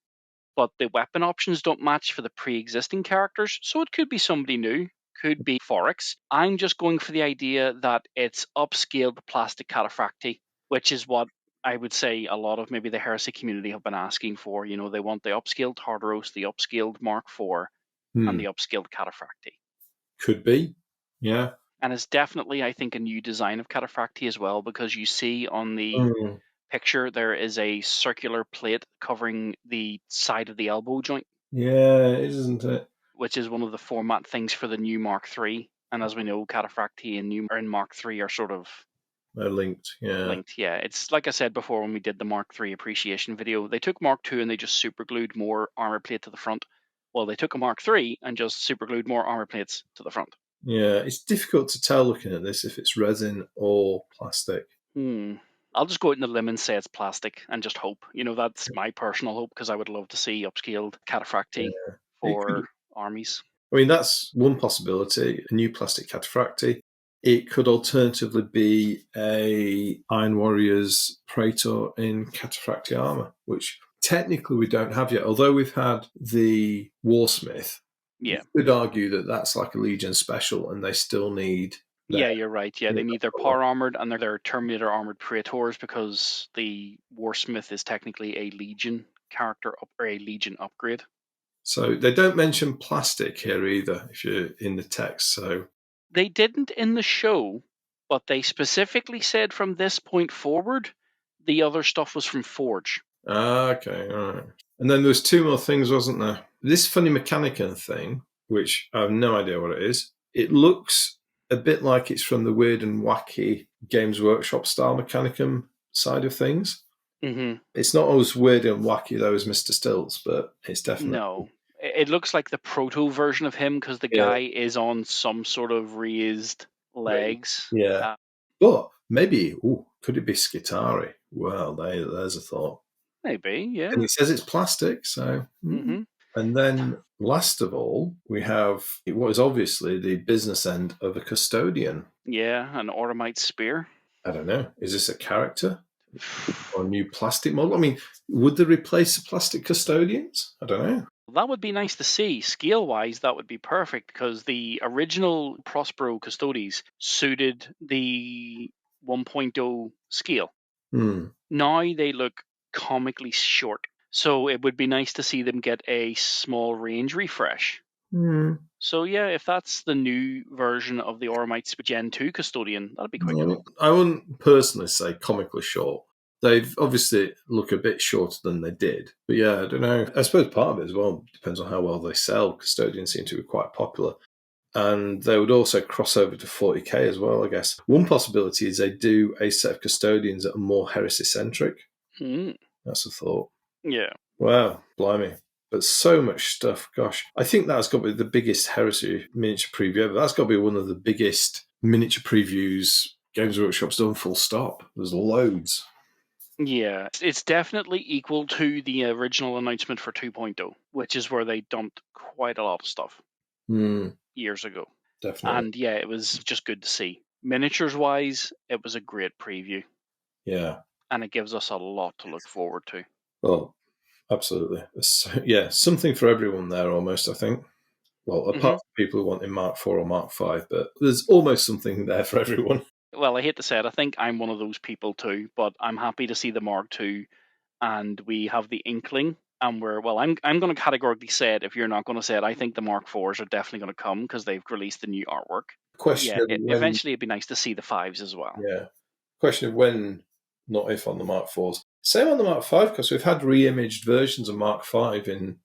but the weapon options don't match for the pre-existing characters, so it could be somebody new. could be Forex. I'm just going for the idea that it's upscaled plastic cataphracti, which is what I would say a lot of maybe the Heresy community have been asking for. You know, they want the upscaled Tartaros, the upscaled Mark IV, and the upscaled cataphracti. Could be, yeah. And it's definitely, I think, a new design of cataphracti as well, because you see on the picture there is a circular plate covering the side of the elbow joint. Yeah, isn't it? Which is one of the format things for the new Mark III. And as we know, cataphracti and Mark III are sort of they're linked. Yeah, it's like I said before when we did the Mark III appreciation video. They took Mark II and they just superglued more armor plate to the front. Well, they took a Mark III and just superglued more armor plates to the front. Yeah, it's difficult to tell looking at this if it's resin or plastic. I'll just go out on the limb and say it's plastic and just hope. You know, that's my personal hope, because I would love to see upscaled cataphracti for armies. I mean, that's one possibility, a new plastic cataphracti. It could alternatively be a Iron Warriors Praetor in cataphracti armor, which technically we don't have yet. Although we've had the Warsmith, you could argue that that's like a Legion special and they still need... Yeah, you're right. Yeah, they need their power armored and their Terminator armored Praetors, because the Warsmith is technically a Legion character or a Legion upgrade. So they don't mention plastic here either, if you're in the text. So they didn't in the show, but they specifically said from this point forward, the other stuff was from Forge. Okay, all right. And then there's two more things, wasn't there? This funny Mechanicum thing, which I have no idea what it is. It looks a bit like it's from the weird and wacky Games Workshop style Mechanicum side of things. It's not as weird and wacky though as Mr. Stilts, but it's definitely... No. It looks like the proto version of him, because the guy is on some sort of raised legs. Yeah. But maybe, could it be Skitari? Well, there's a thought. Maybe, yeah. And it says it's plastic, so... And then, last of all, we have what is obviously the business end of a custodian. Yeah, an Automite Spear. I don't know. Is this a character? Or a new plastic model? I mean, would they replace the plastic custodians? I don't know. That would be nice to see. Scale-wise, that would be perfect, because the original Prospero Custodes suited the 1.0 scale. Now they look comically short. So it would be nice to see them get a small range refresh. So yeah, if that's the new version of the Automite Gen 2 Custodian, that'd be quite cool. I wouldn't personally say comically short. They've obviously look a bit shorter than they did. But yeah, I don't know. I suppose part of it as well depends on how well they sell. Custodians seem to be quite popular. And they would also cross over to 40k as well, I guess. One possibility is they do a set of Custodians that are more heresy-centric. That's a thought. Yeah. Wow, blimey. But so much stuff, gosh. I think that's got to be the biggest heresy miniature preview ever. That's got to be one of the biggest miniature previews Games Workshop's done, full stop. There's loads. Yeah, it's definitely equal to the original announcement for 2.0, which is where they dumped quite a lot of stuff years ago. Definitely. And yeah, it was just good to see. Miniatures-wise, it was a great preview. Yeah. And it gives us a lot to look forward to. Well, absolutely. Yeah, something for everyone there almost, I think. Well, apart from people who want in Mark IV or Mark V, but there's almost something there for everyone. Well, I hate to say it, I think I'm one of those people too, but I'm happy to see the Mark II, and we have the inkling, and I'm going to categorically say it. If you're not going to say it, I think the Mark IVs are definitely going to come, because they've released the new artwork. Eventually it'd be nice to see the 5s as well. Yeah. Question of when, not if, on the Mark IVs. Same on the Mark V, because we've had re-imaged versions of Mark V in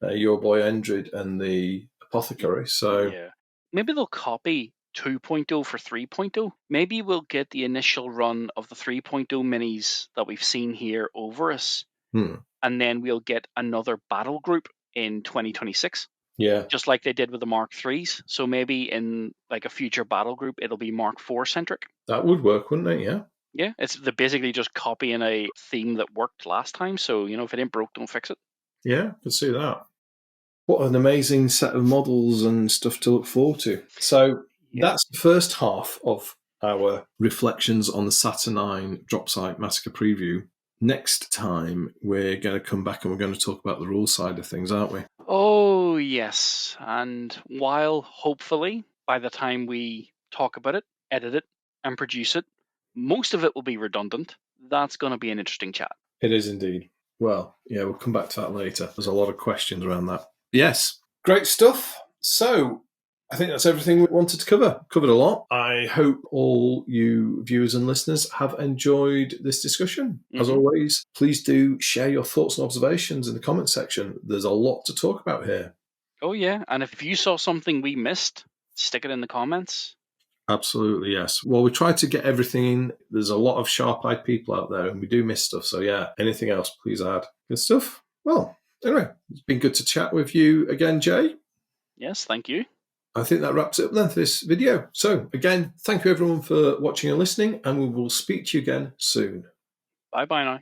Your Boy Endrid and the Apothecary, so... Yeah. Maybe they'll copy 2.0 for 3.0. Maybe we'll get the initial run of the 3.0 minis that we've seen here over us, and then we'll get another battle group in 2026. Yeah. Just like they did with the Mark IIIs. So maybe in like a future battle group, it'll be Mark IV centric. That would work, wouldn't it? Yeah. Yeah, they're basically just copying a theme that worked last time. So, if it ain't broke, don't fix it. Yeah, could see that. What an amazing set of models and stuff to look forward to. So that's the first half of our reflections on the Saturnine Dropsite Massacre preview. Next time, we're going to come back and we're going to talk about the rules side of things, aren't we? Oh, yes. And while hopefully by the time we talk about it, edit it, and produce it. Most of it will be redundant. That's going to be an interesting chat. It is indeed. Well, yeah, we'll come back to that later. There's a lot of questions around that. Yes, great stuff. So I think that's everything we wanted to cover. Covered a lot. I hope all you viewers and listeners have enjoyed this discussion. As always, please do share your thoughts and observations in the comment section. There's a lot to talk about here. Oh, yeah. And if you saw something we missed, stick it in the comments. Absolutely, yes. Well, we try to get everything in. There's a lot of sharp-eyed people out there, and we do miss stuff. So, yeah, anything else, please add. Good stuff. Well, anyway, it's been good to chat with you again, Jay. Yes, thank you. I think that wraps it up then for this video. So, again, thank you everyone for watching and listening, and we will speak to you again soon. Bye-bye now.